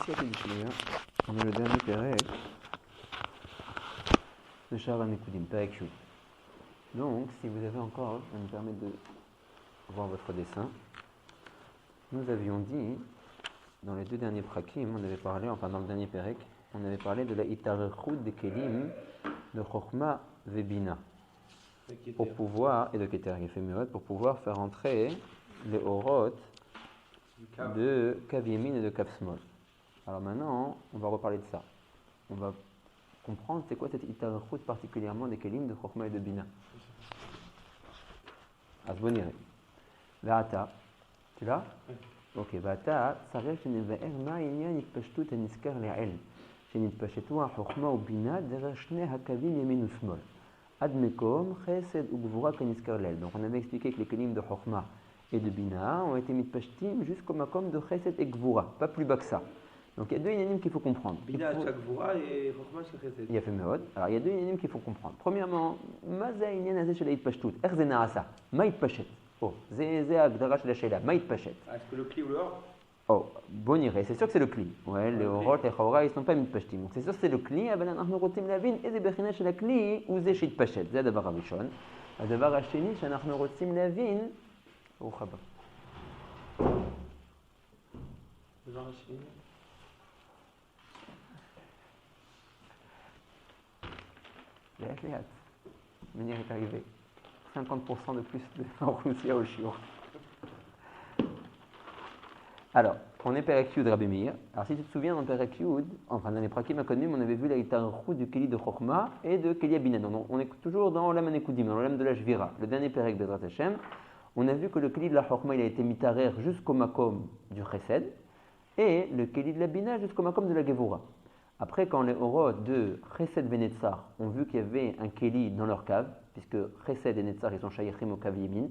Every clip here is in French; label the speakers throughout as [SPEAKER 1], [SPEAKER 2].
[SPEAKER 1] On est le dernier Perek de Sha'ar HaNekudim, Perek Yud. Donc, si vous avez encore, ça me permet de voir votre dessin. Nous avions dit, dans les deux derniers prakim, on avait parlé, enfin dans le dernier Perek, on avait parlé de la Itarechut de Kelim de Chochma Vebina. Pour pouvoir, et de Keter Gefemurot, pour pouvoir faire entrer les Orot de Kav Yemin et de Kav Smol. Alors maintenant, on va reparler de ça. On va comprendre c'est quoi cette Itarechut particulièrement des Kelim de Chochma et de Bina. Asbonire. Va'ata. Tu l'as? Ok, Va'ata, Sarech Neva'er Ma'inyan Itpashtut Aniskar Le'el. שנתפשטו החוכמה ובינה דרך שני הקווים ימין ושמאל. עד מקום חסד וגבורה כנזכר לעיל. Donc on avait expliqué que les kelim de Chochma et de Bina ont été mitpashtim jusqu'au makom de Chesed et Gvura, pas plus bas que ça. Donc il y a deux inanim qu'il faut comprendre.
[SPEAKER 2] Bina chez Gvura et Chochma chez Chesed.
[SPEAKER 1] Il y a fait meod. Alors il y a deux inanim qu'il faut comprendre. Premièrement, מה זה העניין הזה של ההתפשטות? איך זה נעשה? מה התפשט? זה ההגדרה של השאלה, מה התפשט?
[SPEAKER 2] Est-ce que le cli ou l'or?
[SPEAKER 1] Oh, bon iré, c'est sûr que c'est le cli. Ouais, les orot, les chawra, ils ne sont pas mitpashtim. Donc c'est sûr que c'est le cli, mais nous רוצים להבין איזה בחינה של הכלי הוא זה שהתפשט. זה הדבר הראשון. הדבר השני שאנחנו רוצים להבין, ברוך הבא.
[SPEAKER 2] הדבר השני?
[SPEAKER 1] לאט לאט. מניר est arrivé. 50% de plus en Russie au shiur. Alors, on est Perek Yud Rabbi Meir. Alors, si tu te souviens, dans Perek Yud, enfin dans les Prakim Akonim, on avait vu la Itarechut du Keli de Chochma et de Keli Abina. Donc, on est toujours dans Olam HaNekudim, dans l'Olam de la Shvira, le dernier Perek Bezrat Hashem. On a vu que le Keli de la Chochma, il a été mitarer jusqu'au makom du Chesed et le Keli de la Bina jusqu'au makom de la Gevura. Après, quand les Orot de Chesed et Netzar ont vu qu'il y avait un Keli dans leur cave, puisque Chesed et Netzar, ils sont shayichim au Kav Yemin,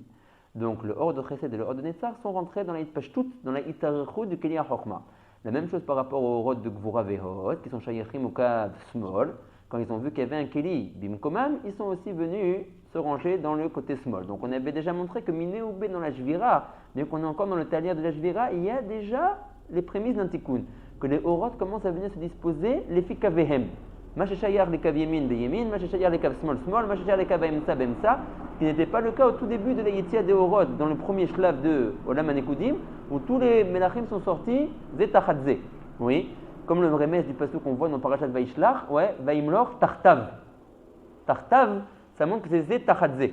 [SPEAKER 1] donc le hors de Chesed et le hors de Netzar sont rentrés dans la Itpashtut, dans la Itarechut du Keli HaChochma. La même chose par rapport aux hors de Gvura Vehot, qui sont shayichim au Kav Smol. Quand ils ont vu qu'il y avait un Keli Bimkomam, ils sont aussi venus se ranger dans le côté Smol. Donc on avait déjà montré que Miné ou B dans la Shvira, bien qu'on est encore dans le talier de la Shvira, il y a déjà les prémices d'un Tikkun. Que les Orot commencent à venir se disposer, les Fikavehem. Mashashayar les Kav Yemin Beyemin, Mashashayar les Kav Smol Smol, Mashashayar les Kav Emsa Bemsa, ce qui n'était pas le cas au tout début de la Yetzia des Orot, dans le premier shlav de Olam HaNekudim, où tous les Melachim sont sortis Zetachadze. Oui, comme le remès du pasuk qu'on voit dans Parashat Vaishlach, ouais, Vaimlor Tartav. Tartav, ça montre que c'est Zetachadze.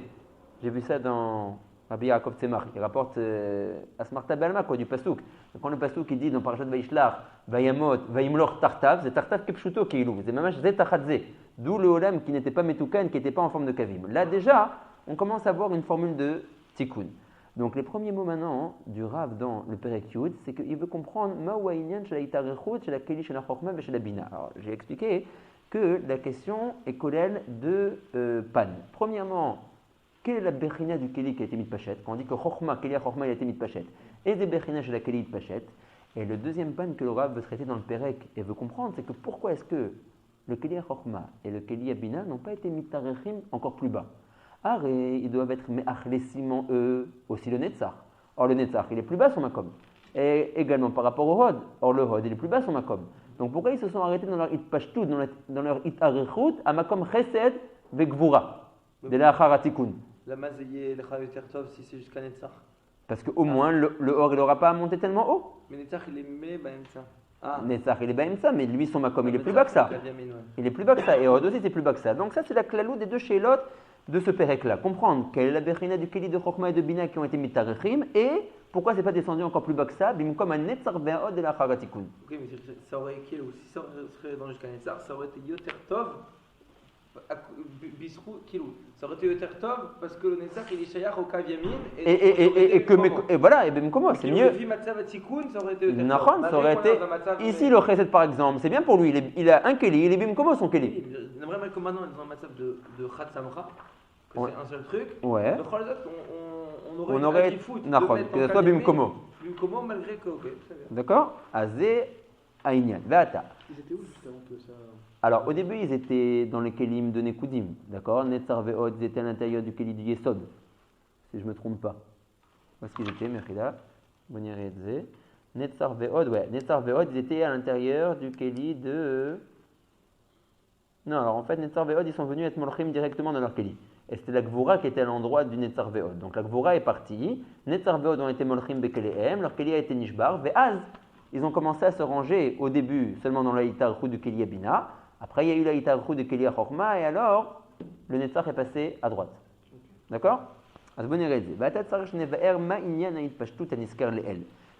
[SPEAKER 1] J'ai vu ça dans Rabbi Yaakov Tzemach, il rapporte Asmarta Balma, quoi, du pasuk. Quand le pasuk il dit dans Parashat Vaishlach, Vayamot, Vaimlor Tartav, c'est Tartav Kepshuto Keilou, c'est mamash Zetachadze. D'où le Olam qui n'était pas Metukan, qui n'était pas en forme de Kavim. Là déjà, on commence à voir une formule de Tikkun. Donc les premiers mots maintenant du Rav dans le Perek Yud, c'est qu'il veut comprendre Ma'ouaïnian chez la Itarechut, chez la Keli, chez la Chochma et chez la Bina. Alors j'ai expliqué que la question est collèle de Pan. Premièrement, quelle est la Bechina du Keli qui a été mis de Pachet? Quand on dit que Chochma, Keli Chochma, il a été mis de Pachet. Et des Bechina chez la Keli de Pachet. Et le deuxième Pan que le Rav veut traiter dans le Perek et veut comprendre, c'est que pourquoi est-ce que le Keli Chochma et le Keli Bina n'ont pas été mitarechim encore plus bas? Et ils doivent être me'achlesimant eux aussi le Netzar. Or le Netzar, il est plus bas son makom. Et également par rapport au Hod. Or le Hod, il est plus bas son makom. Donc pourquoi ils se sont arrêtés dans leur itpashtout, dans leur itarechut, à makom chesed vegvura, de la haratikun?
[SPEAKER 2] La mazeye, le chayoter tov, si c'est jusqu'à Netzar.
[SPEAKER 1] Parce qu'au moins le Hor, il n'aura pas à monter tellement haut.
[SPEAKER 2] Mais Netzar, il est me Baemsa.
[SPEAKER 1] Netzar, il est Baemsa, mais lui son makom, il est plus bas que ça. Il est plus bas que ça. Et Hod aussi, c'est plus bas que ça. Donc ça, c'est la clalou des deux chélotes de ce Perek-là, comprendre quelle est la Bechina du Keli de Chochma et de Bina qui ont été mitarechim et pourquoi c'est pas descendu encore plus bas que ça, comme un Netzar Ve'od de la Charatikun.
[SPEAKER 2] Ok, mais ça aurait été, si ça serait dans jusqu'à Netzar, ça aurait été Yoter Tov, Bisrou, Kilou. Ça aurait été Yoter Tov parce que le Netzar il est Shayach au Kav Yamin
[SPEAKER 1] et voilà, et ben comment c'est mieux.
[SPEAKER 2] Le Matzav Tikun, ça aurait été Yoter
[SPEAKER 1] Tov. Ça aurait été. Ici, le Chesed par exemple, c'est bien pour lui, il a un Keli, il est Bimkomo son Keli.
[SPEAKER 2] J'aimerais que maintenant, dans le Matzav de Chat Samra, que c'est un seul truc.
[SPEAKER 1] Ouais.
[SPEAKER 2] Le Cholet, on aurait
[SPEAKER 1] que ce soit Bimkomo.
[SPEAKER 2] Bimkomo malgré que, ok, très bien.
[SPEAKER 1] D'accord? Azé Aïnian. Vata.
[SPEAKER 2] Ils étaient où juste avant que ça.
[SPEAKER 1] Alors au début, ils étaient dans les Kelim de Nekudim. D'accord? Netzar Ve'od, ils étaient à l'intérieur du Keli du Yesod. Si je ne me trompe pas. Où est-ce qu'ils étaient, Mechila? Bonier Edze. Netzar Ve'od, ouais. Netzar Ve'od, ils étaient à l'intérieur du Keli de... Non, alors en fait, Netzar Ve'od, ils sont venus être Molchim directement dans leur Keli. Et c'était la Gvura qui était à l'endroit du Netzar Ve'od. Donc la Gvura est partie, Netzar Ve'od ont été Molchim Bekelehem, leur Keli a été Nishbar, Ve'az, ils ont commencé à se ranger au début seulement dans la Hitarchou du Keli Abina, après il y a eu la Hitarchou du Keli Chorma, et alors le Netzar est passé à droite. D'accord? אז בוא נראה את זה. ואתה צריך שנבאר מה עניין ההתפשטות הנזכר לאל.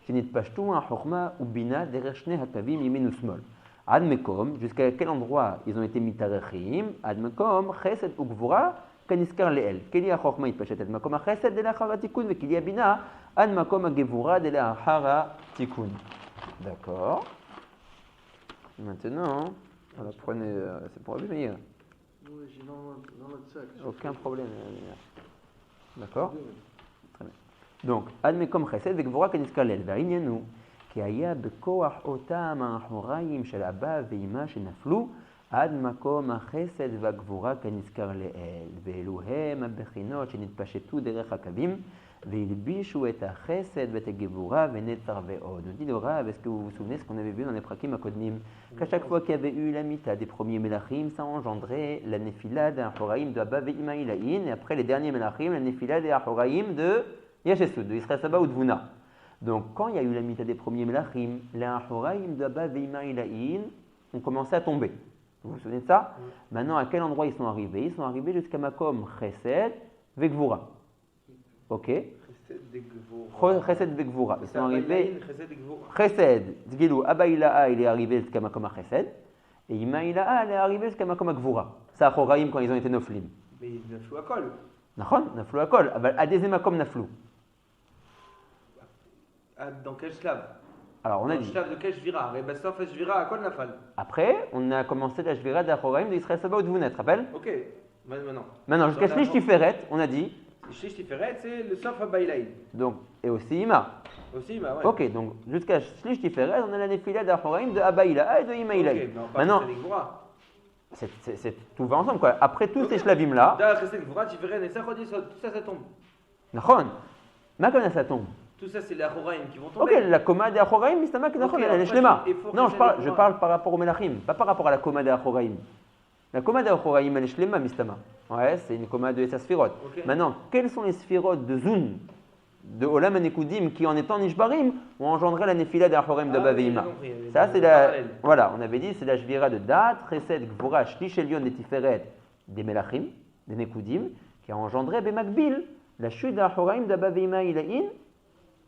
[SPEAKER 1] שנתפשטו החוכמה ובינה דרך שני הקווים ימין ושמאל. עד מקום, jusqu'à quel endroit ils ont été מתארחים, עד מקום חסד וגבורה כנזכר לאל. כלי החוכמה התפשט עד מקום החסד דלאחר התיקון, וכלי הבינה עד מקום הגבורה דלאחר התיקון. D'accord. Maintenant, voilà, prenez, c'est pour abîmer.
[SPEAKER 2] Oui, j'ai dans notre sac.
[SPEAKER 1] Aucun problème. D'accord? Très bien. Donc, עד מקום חסד וגבורה כנזכר לאל. והעניין הוא כי היה בכוח אותם האחוריים של אבא ואמא שנפלו עד מקום החסד והגבורה כנזכר לאל. ואלו הם הבחינות שנתפשטו דרך הקווים והלבישו את החסד ואת הגבורה ונצר ועוד. On dit le Rav, est-ce que vous vous souvenez ce qu'on avait vu dans les prakim akodnim? Qu'à chaque fois qu'il y avait eu la mita des premiers melachim, ça engendrait la nefila des achoraim de Abba ve'ima ilaïn, et après les derniers melachim, la nefila des achoraim de Yeshesud, de Israël Saba ou de Vuna. Donc quand il y a eu la mita des premiers melachim, les achoraim de Abba ve'ima ilaïn ont commencé à tomber. Vous vous souvenez de ça? Maintenant, à quel endroit ils sont arrivés? Ils sont arrivés jusqu'à Makom Chesed ve'Gvura. Ok? Chesed ve'Gvura. Ils sont arrivés. Chesed, Zgilou, Abba Ilaha, il est arrivé jusqu'à Makom Chesed, et Ima Ilaha, elle est arrivée jusqu'à Makom Gvura. Ça, Choraim, quand ils ont été Noflim.
[SPEAKER 2] Mais ils naflou à kol.
[SPEAKER 1] Nachon, Naflou à Kol. À des Makom Naflou.
[SPEAKER 2] Dans quel slave?
[SPEAKER 1] Alors, on a
[SPEAKER 2] Dans le
[SPEAKER 1] dit.
[SPEAKER 2] slave de quel shvira? Et ben, sauf shvira à kol nafal.
[SPEAKER 1] Après, on a commencé la Shvira d'Achoraim de Israël Saba ou de Vuna, tu te rappelles?
[SPEAKER 2] Ok, maintenant.
[SPEAKER 1] Maintenant, jusqu'à Shlish Tiferet, on a dit.
[SPEAKER 2] Shlish Tiferet, c'est le sauf à Bailaïd.
[SPEAKER 1] Donc, et aussi Ima.
[SPEAKER 2] Aussi, bah ouais.
[SPEAKER 1] Ok, donc jusqu'à Shlish Tiferet, on a la Nefila d'Achoraim de Abba Ilaha et de Ima Ilaha.
[SPEAKER 2] Ok, mais on
[SPEAKER 1] Maintenant,
[SPEAKER 2] parle de Gvura.
[SPEAKER 1] tout va ensemble, quoi. Après tous ces Shlavim là.
[SPEAKER 2] D'ailleurs, Chesed Gvura, Tiferet, Nessa, tout ça, ça tombe.
[SPEAKER 1] Nachon. Ma comment ça tombe?
[SPEAKER 2] Tout ça, c'est les Achoraim qui vont
[SPEAKER 1] Ok,
[SPEAKER 2] tomber.
[SPEAKER 1] la coma des Achoraim, Mistama,
[SPEAKER 2] Ok,
[SPEAKER 1] elle est
[SPEAKER 2] après,
[SPEAKER 1] Shlema.
[SPEAKER 2] il faut
[SPEAKER 1] Non,
[SPEAKER 2] que
[SPEAKER 1] je parle par rapport au Melachim, pas par rapport à la coma des Achoraim. La coma des Achoraim, elle est Shlema, Mistama. Ouais, c'est une coma de Essa Sphirot.
[SPEAKER 2] Ok.
[SPEAKER 1] Maintenant, quelles sont les Sphirot de Zun, de Olam Anekudim, qui en étant Nishbarim, ont engendré la Nefila des Achoraim de
[SPEAKER 2] Ah,
[SPEAKER 1] Baveima?
[SPEAKER 2] oui, j'ai compris.
[SPEAKER 1] Ça, c'est
[SPEAKER 2] Le
[SPEAKER 1] la.
[SPEAKER 2] parallèle.
[SPEAKER 1] Voilà, on avait dit, c'est la Shvira de Dat, Chesed, Gvura, Shlish Elion, des Tiferet, des Melachim, des Nekudim, qui a engendré Bemakbil, la chute d'Achoraim de Baveima Ilaïn.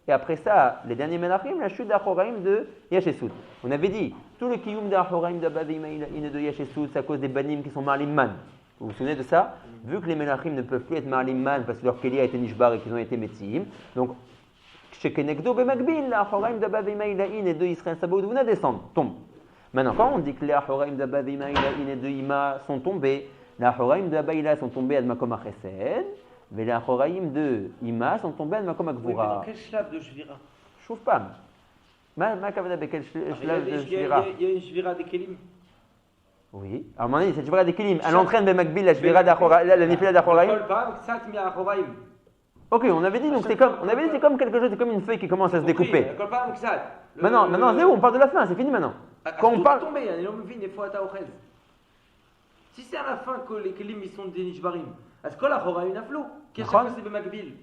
[SPEAKER 1] Et après ça, les derniers Melachim, la chute d'Achoraim de Yeshesud. On avait dit, tout le kiyum d'Achoraim de Baveima Ilaïn et de Yeshesud, c'est à cause des banim qui sont Marlimman. Vous vous souvenez de ça? Vu que les Melachim ne peuvent plus être Marlimman parce que leur Keli a été Nishbar et qu'ils ont été Metzim, donc chez Kenegdo Bemakbil, l'Achoraim de Baveima Ilaïn et de Israël Saba ou de Vuna descendent, tombent. Maintenant, quand on dit que les Achoraim de Baveima Ilaïn et de Ima sont tombés, les Achoraim de Abba Ilaïn sont tombés à Makom HaChesed, mais les Achoraim de Ima sont tombés à Makom
[SPEAKER 2] Oui, mais
[SPEAKER 1] HaGvura.
[SPEAKER 2] dans quel slave de shvira?
[SPEAKER 1] Chauffe pas. Ma kavada bequel shlav de
[SPEAKER 2] Il
[SPEAKER 1] shvira.
[SPEAKER 2] y a une shvira des kelim.
[SPEAKER 1] Oui. Alors, à un moment donné, cette shvira des kelim, elle entraîne Bemakbil la shvira d'Achoraim, la nefila d'Achoraim.
[SPEAKER 2] Kol pam, ksat mi Achoraim.
[SPEAKER 1] Ok, on avait dit, donc c'est comme quelque chose, c'est comme une feuille qui commence à se découper.
[SPEAKER 2] Kol pam, ksat.
[SPEAKER 1] Maintenant, c'est où? On parle de la fin, c'est fini maintenant. Quand on parle.
[SPEAKER 2] tomber, il y a une des fois à Ochez. Si c'est à la fin que les kelim ils sont des nishbarim, est-ce que la Achoraim naflou? Qu'est-ce que c'est Bemakbil?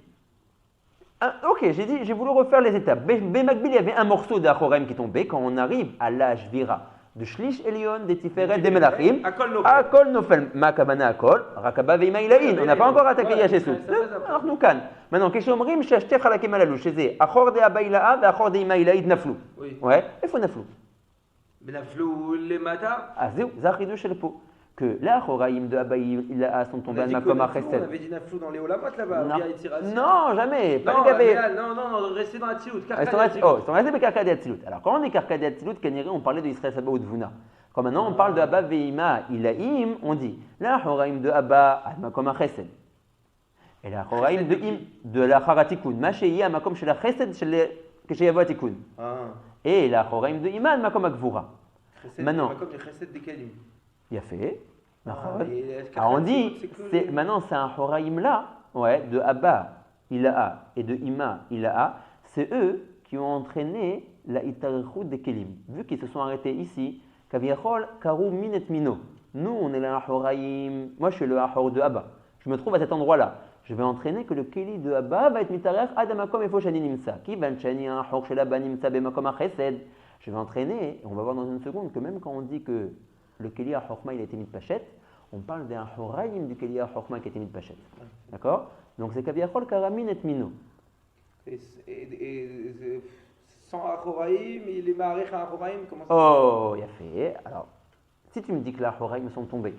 [SPEAKER 1] Ok, j'ai voulu refaire les étapes. Bemakbil, il y avait un morceau d'Achoraim qui tombait. Quand on arrive à la shvira de Shlish Elion, des Tiferet, des Melachim, Akol Nofel, Makabana Akol, Rakaba Veima Ilaïn. On n'a pas encore attaqué Yeshesud. Alors nous can. Maintenant, Keshomrim, Shashtech Halakim Alalou, chez Achor de Abba Ilaha, Achor de Ima Ilaïd Naflou.
[SPEAKER 2] Oui.
[SPEAKER 1] Ouais, il faut Naflou.
[SPEAKER 2] Mais naflou les mata.
[SPEAKER 1] Ah, c'est Zachidou chez le pot. Que les Achoraim de Abba Ilaha sont tombés à Makom
[SPEAKER 2] On
[SPEAKER 1] HaChesed.
[SPEAKER 2] avait dit naflou dans les Olamot là-bas.
[SPEAKER 1] Non, jamais. Pas
[SPEAKER 2] Non,
[SPEAKER 1] les gabés.
[SPEAKER 2] non, restez dans la Tzilut.
[SPEAKER 1] Ils sont restés avec Karkadé Atzilut. Alors, quand on est Karkadé Atzilut, on parlait de Israël Saba ou de Vuna. Quand maintenant on parle de Abba Veima Ilaïm, on dit la Horaim de Abba à Makom HaChesed. Et la Horaim de Im de la Haratikun. Macheyi à Makom chez la Chesed chez Yavatikun. Et la Horaim de Ima à Makom HaGvura. Maintenant,
[SPEAKER 2] comme les Chesed des Kelim.
[SPEAKER 1] il a fait. Alors on dit, maintenant c'est un Horaim là, ouais, de Abba Ilaha et de Ima Ilaha, c'est eux qui ont entraîné la itarechut de kelim. Vu qu'ils se sont arrêtés ici, kaviachol karu minet mino. Nous, on est le Ahoraim. Moi, je suis le Ahor de Abba. Je me trouve à cet endroit-là. Je vais entraîner que le Keli de Abba va être mitarech adamakom efo shani nimsa. Ki van shani Ahor shel Abba nimsa bemakom achesed. Je vais entraîner, et on va voir dans une seconde que même quand on dit que le Keli Ahorma il a été mis de Pachet, on parle d'un Ahoraim du Keli Ahorma qui a été mis de Pachet. D'accord? Donc c'est kaviachol karamin et mino.
[SPEAKER 2] Et sans Ahoraim, il est marech à Ahoraim, comment ça?
[SPEAKER 1] Oh, il a fait. Alors, si tu me dis que les Ahoraim sont tombés,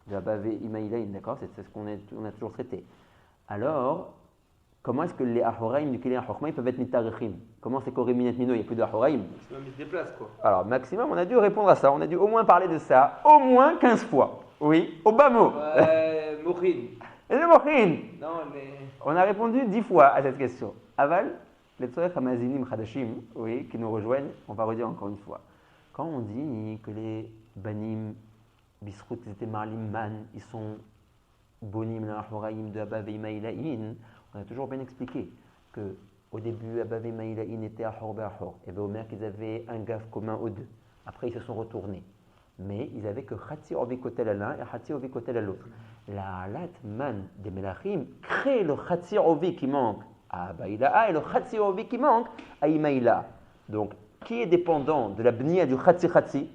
[SPEAKER 1] de Abba Imaïlaïn, d'accord, c'est ce qu'on a toujours traité. Alors, comment est-ce que les Ahoraim du Keli Ahorma peuvent être mitarechim? Comment c'est qu'Oremin et Mino, il n'y a plus de Ahoraim?
[SPEAKER 2] Maximum, il se déplace quoi.
[SPEAKER 1] Alors, maximum, on a dû répondre à ça. On a dû au moins parler de ça, au moins 15 fois. Oui, au bas mot.
[SPEAKER 2] Mochin.
[SPEAKER 1] Et le Mochin.
[SPEAKER 2] Non, mais.
[SPEAKER 1] On a répondu 10 fois à cette question. Aval, les Tzorech Hamazinim Chadashim, oui, qui nous rejoignent, on va redire encore une fois. Quand on dit que les Banim, Bisrout, ils étaient Marlim Man, ils sont Bonim, la Horaim de Abba Veimaïlaïn, on a toujours bien expliqué que au début, Abba Veimaïlaïn était Ahor Be'ahor. Et Omer qu'ils avaient un gaf commun aux deux. Après, ils se sont retournés. Mais ils avaient que Khatsi Ovi Kotel à l'un et Khatsi Ovi Kotel à l'autre. La Alat Man des Melachim crée le Khatsi Ovi qui manque à Abaïla'a et le Khatsi Ovi qui manque à Imaïla. Donc, qui est dépendant de la bnia du Khatsi?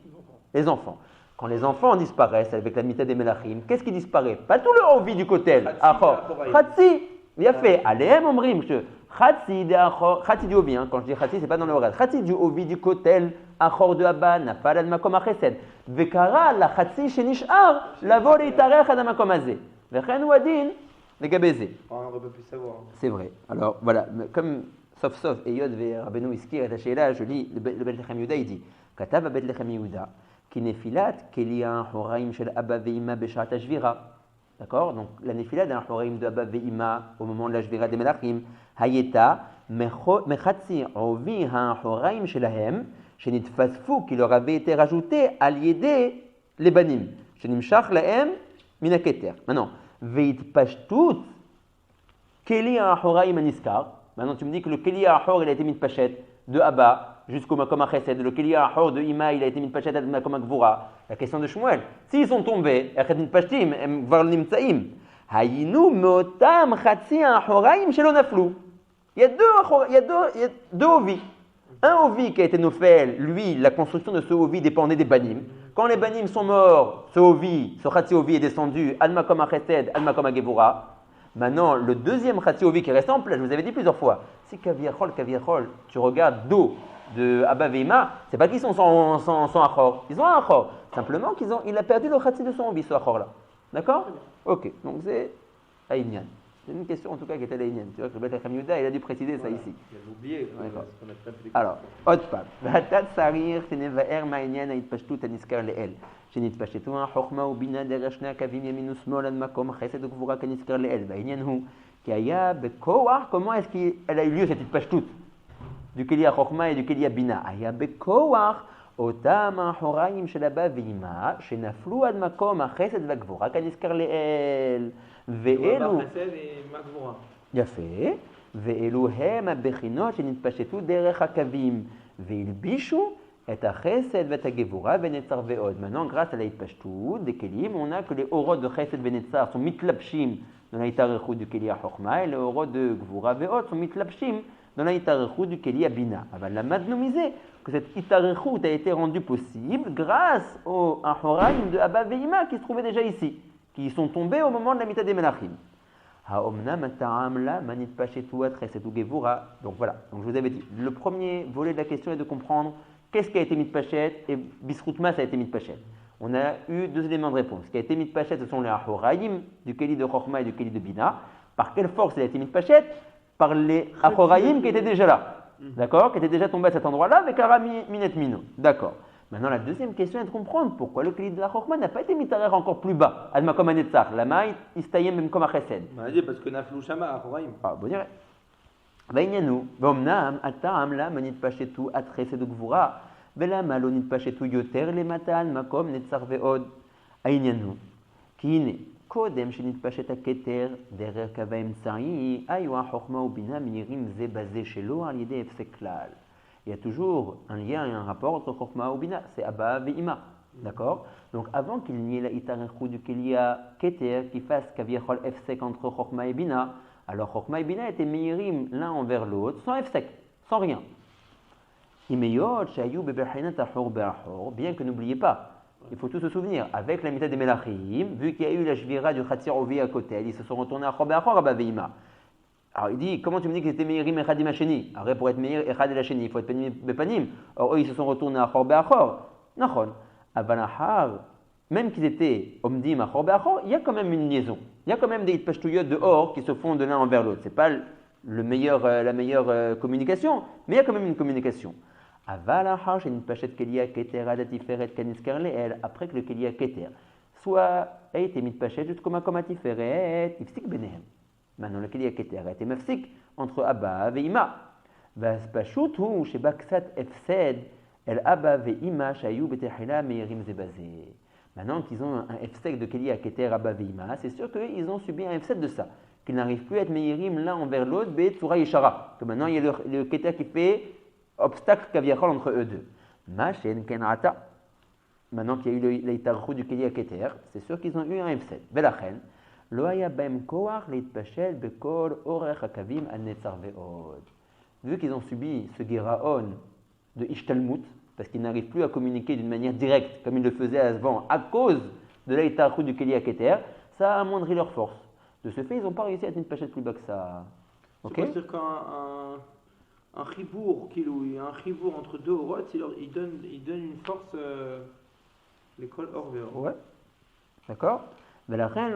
[SPEAKER 1] Les enfants. Quand les enfants disparaissent avec la mitad des Melachim, qu'est-ce qui disparaît? Pas tout le Ovi du Kotel. Khatsi, bien fait. Allez, Momrim, Khatsi du Ovi, quand je dis Khatsi, c'est pas dans le Horaz. Khatsi du Ovi du Kotel, Achor de Abba, Nafal ad Makom Achesed. Vekara la Khatsi shenishar, la vol et tarech ad Makom Azeh. Vechen wadin, les gabézés.
[SPEAKER 2] On aurait pas pu savoir.
[SPEAKER 1] C'est vrai. Alors voilà, comme sauf et Yod ve Rabbeinu Iskir et Tachéla, je lis le Bet Lechem Yehuda, il dit Katav Bet Lechem Yehuda, ki nefilat kelia horaim shel Abba ve'ima beshat hashvira. D'accord? Donc la nefila d'un horaim de Abba ve'ima au moment de la shvira des Melachim, hayeta mechatzi ovi ha-horaim shelahem, shenitfasfu, qui leur avait été rajouté à l'yédé les banim, shenimshach lahem minaketer. Maintenant, ve'itpashtut keli ha-horaim aniskar. Maintenant, tu me dis que le Keli Ahor, il a été mis de Pachet de Abba jusqu'au Makom Achesed. Le Keli Ahor de Ima, il a été mis de Pachet de Makom Agvura. La question de Shmuel. S'ils sont tombés, Echet Pashtim, Var Nimtsaim, Hayinu Motam Chatsi Ahoraim Shelo Naflu. Il y a deux Ovi. Un Ovi qui a été Nofel, lui, la construction de ce Ovi dépendait des Banim. Quand les Banim sont morts, ce Ovi, ce Chatsi Ovi est descendu, Ad Makom Achesed, Ad Makom Agvura. Maintenant, le deuxième Khatsi Ovi qui reste en place, je vous avais dit plusieurs fois, si Kaviachol, tu regardes d'eau de Abba Veima, c'est pas qu'ils sont sans Achor, ils ont un Achor. Simplement il a perdu le Khatsi de son Ovi, ce Achor-là. D'accord? Ok, donc c'est Aïnian. C'est une question en tout cas qui était Aïnian. Tu vois que le Bet Lechem Yehuda, il a dû préciser ça ici.
[SPEAKER 2] Il a oublié.
[SPEAKER 1] Alors, Otpam. Vatat Sarir, Tenevaer Ma'inyan, Aitpashtut, Aniskar Le'el. שנתפשטו החוכמה ובינה דרך שני הקווים ימין ושמאל עד מקום חסד וגבורה כנזכר לאל. והעניין הוא כי היה בכוח, comment est-ce qu'elle a eu lieu cette התפשטות du כלי החוכמה et du כלי הבינה? היה בכוח אותם האחוריים של אבא ואמא שנפלו עד מקום החסד והגבורה כנזכר לאל. ואלו... יפה. ואלו הם הבחינות שנתפשטו דרך הקווים והלבישו את החסד ואת הגבורה ונצר ועוד. Maintenant, grâce à la התפשטות des kelim, on a que les orot de chesed ונצר sont mitlapshim dans la hitarechut du keli החוכמה, et les orot de gvura ועוד sont mitlapshim dans la hitarechut du keli הבina. אבל למדנו מזה que cette hitarechut a été rendue possible grâce aux ahoraim de Abba ve'ima qui se trouvaient déjà ici, qui sont tombés au moment de la mitad des Melachim. האומנם הטעם למה נתפשטו עד חסד וגבורה. Donc voilà, donc je vous avais dit, le premier volet de la question est de comprendre qu'est-ce qui a été mis de Pachet et Bisroutma ça a été mis de Pachet. On a eu deux éléments de réponse. Ce qui a été mis de Pachet, ce sont les Ahoraim, du Keli de Chochma et du Keli de Bina. Par quelle force il a été mis de Pachet? Par les Ahoraim qui étaient déjà là. D'accord? Qui étaient déjà tombés à cet endroit-là avec Arami Minet Mino. D'accord. Maintenant, la deuxième question est de comprendre pourquoi le Keli de la Chochma n'a pas été mis tarer encore plus bas. Adma comme Anetzach. Lama istayem même comme Achesed.
[SPEAKER 2] On a dit parce que Naflou Shama, Ahoraim.
[SPEAKER 1] Ah, bon dirait. בעניינו, ואומנם הטעם למה נתפשטו עד חסד וגבורה, ולמה לא נתפשטו יותר למטה על מקום נצר ועוד. העניין הוא, כי הנה, קודם שנתפשט הכתר דרך קו האמצעי, היו החוכמה ובינה מהירים זה בזה שלא על ידי הפסק כלל, Il y a toujours un lien et un rapport entre Chokhmah ou Bina, c'est Abba et Ima. D'accord? Donc avant qu'il n'y ait la Itarechou du Kelia Keter qui fasse Kaviachol Efsek entre Chokhmah et Bina, alors Chokhmah et Bina étaient Meirim l'un envers l'autre, sans Efsek, sans rien. Imeyot, Shayou, Beberhina, Tahor, Be'ahor, bien que n'oubliez pas, il faut tout se souvenir, avec la Mita des Melachim, vu qu'il y a eu la Shvira du Khatsir Ovi à côté, ils se sont retournés à Chor Be'ahor, Abba Ve'ima. Alors il dit, comment tu me dis qu'ils étaient Meirim Echadim Hasheni? Alors pour être Meir Echad el Hasheni, il faut être Bepanim. Or eux, ils se sont retournés à Chor Be'ahor. Nachon. Avanahar, même qu'ils étaient Omdim à Chor Be'achor, il y a quand même une liaison. Il y a quand même des Itpashtuyot dehors qui se font de l'un envers l'autre. Ce n'est pas la meilleure communication, mais il y a quand même une communication. Avanahar, j'ai une pachet Kelia Keter Adatiferet Kaniskar Leel, après que le Kelia Keter soit a été mis de pachet jusqu'au Makom Atiferet, Ifsik Benehem. Maintenant, le Kelia Keter a été mafsik entre Abba et Ima. Vaspashut hu, Sheba Ksat Efsed. El Abba ve'ima shayou betechila meirim zebazé. Maintenant qu'ils ont un F7 de Kelia Keter Abba ve'ima, c'est sûr qu'ils ont subi un F7 de ça, qu'ils n'arrivent plus à être meirim l'un envers l'autre, be'tsura yeshara. Que maintenant il y a le Keter qui fait obstacle kaviachol entre eux deux. Machen kenrata. Maintenant qu'il y a eu l'Eitarchou du Kelia Keter, c'est sûr qu'ils ont eu un F7. Velachen, lo haya baem koach leitpashel bekol orech hakavim al netzar ve'od. Vu qu'ils ont subi ce Geraon de Ishtalmut, parce qu'ils n'arrivent plus à communiquer d'une manière directe, comme ils le faisaient avant, à cause de l'Eitarchou du Kelia Keter, ça a amoindri leur force. De ce fait, ils n'ont pas réussi à être une pachette plus bas que ça.
[SPEAKER 2] Okay? C'est-à-dire qu'un chibour, un chibour entre deux orots, il donne une force, l'école hors vers.
[SPEAKER 1] Ouais. D'accord? Mais la reine,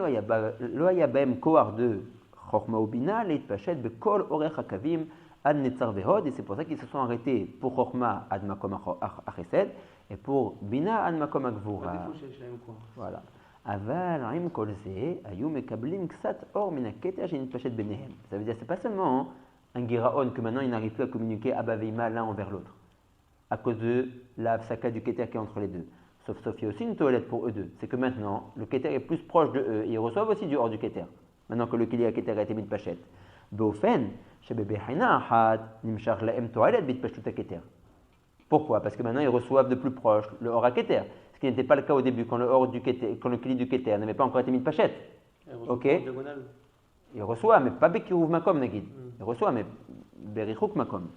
[SPEAKER 1] lo haya baem koar de Chokhmah ou Bina, leit pachet bekol orech hakavim, Ad Netzar Vehod, et c'est pour ça qu'ils se sont arrêtés pour Chokhmah Ad Makom Achesed et pour Bina Ad Makom Agvura. Voilà. Aval Im Kolze, Ayu Mekablim Ksat Or Mina Keter Shenit Pachet Benehem. Ça veut dire que c'est pas seulement un Giraon que maintenant ils n'arrivent plus à communiquer Abba Veima l'un envers l'autre, à cause de la Saka du Keter qui est entre les deux. Sauf il y a aussi une toilette pour eux deux. C'est que maintenant, le Keter est plus proche de eux et ils reçoivent aussi du hors du Keter. Maintenant que le Kelia Keter a été mis de Pachet. Beofen, pourquoi? Parce que maintenant ils reçoivent de plus proche le hors à Keter, ce qui n'était pas le cas au début quand le Keli du Keter n'avait pas encore été mis de Pachet. Ok? Il reçoit, mais pas Bekirouv Makom Nagid. Il reçoit, mais Berichouk Makom.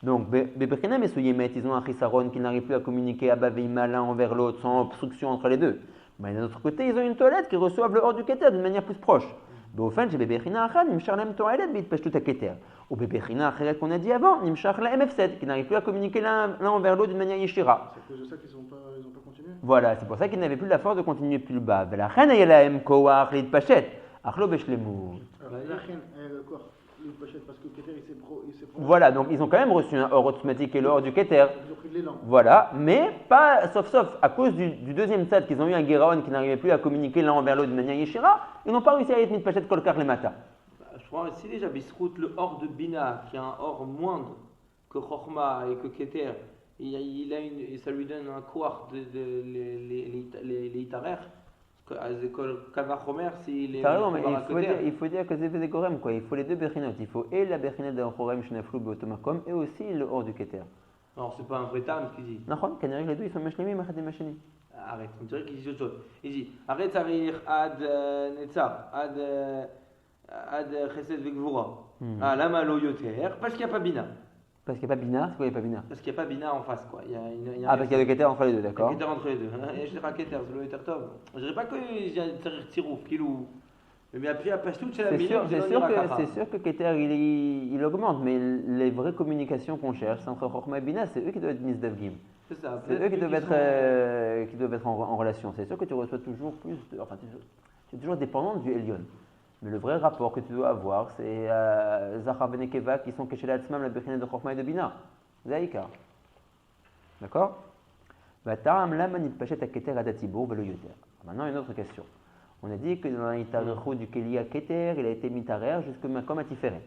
[SPEAKER 1] Donc, Bebechina Mesuyemet, ils ont un chisaron qui n'arrive plus à communiquer à Baveima l'un envers l'autre sans obstruction entre les deux. Mais d'un autre côté, ils ont une toilette qui reçoivent le hors du Keter d'une manière plus proche. באופן שבבחינה אחת נמשך להם תועלת בהתפשטות הכתר, ובבחינה אחרת qu'on a dit avant, נמשך להם הפסד, qui n'arrive plus à communiquer l'un envers l'autre d'une manière yeshira.
[SPEAKER 3] C'est à cause de ça qu'ils n'ont pas continué.
[SPEAKER 1] Voilà, c'est pour ça qu'ils n'avaient plus la force de continuer plus bas. ולכן היה להם כוח להתפשט, אך לא בשלמות.
[SPEAKER 3] Parce que le Keter il s'est
[SPEAKER 1] Voilà, donc ils ont quand même reçu un hors automatique et le hors du Keter.
[SPEAKER 3] Ils ont pris de l'élan.
[SPEAKER 1] Voilà, mais pas, sauf à cause du deuxième stade qu'ils ont eu un Geraon qui n'arrivait plus à communiquer l'un envers l'autre de manière yeshira, ils n'ont pas réussi à être mis de pachet kolkar les matins.
[SPEAKER 2] Je crois aussi déjà Bisrout, le hors de Bina, qui a un hors moindre que Chokhmah et que Keter, ça lui donne un couard les Itarer.
[SPEAKER 1] Il faut dire que c'est des Gorem, quoi. Il faut les deux Bechinot. Il faut et la Bechinot de Chorem Shnaflou Beotomakom et aussi le hors du Keter.
[SPEAKER 2] Non, c'est pas un vrai terme ce qu'il dit.
[SPEAKER 1] Non, Canary, les deux ils sont Mashlemim, Machadim Machani.
[SPEAKER 2] Arrête, on dirait qu'il dit autre chose. Il dit arrête Sarir Ad Netzar, Ad Chesed Vegvura. Ah, Lama Lo Yoter, parce qu'il n'y a pas Bina.
[SPEAKER 1] Parce qu'il n'y a pas Bina, c'est quoi il n'y a pas Bina?
[SPEAKER 2] Parce qu'il n'y a pas Bina en face, quoi.
[SPEAKER 1] Parce qu'il y a le Keter entre les deux, d'accord.
[SPEAKER 2] Le Keter entre les deux. Je dirais Keter, c'est le Yoter Tov. Je dirais pas qu'il y a Sarir Tirouf, Kilou. Mais après,
[SPEAKER 1] c'est sûr que Keter il augmente, mais les vraies communications qu'on cherche, c'est entre Chokhmah et Bina, c'est eux qui doivent être Misdavgim.
[SPEAKER 2] C'est ça.
[SPEAKER 1] C'est eux qui doivent être en relation. C'est sûr que tu reçois toujours plus, tu es toujours dépendant du Elion. Mais le vrai rapport que tu dois avoir, c'est Zachar Ben Nekeva qui sont cachés là la Bechina de Chokhmah et de Bina. Zaïka. D'accord? Maintenant, une autre question. On a dit que dans l'Itarechou du Kelia Keter, il a été mitarer jusqu'au Makom Atiferet.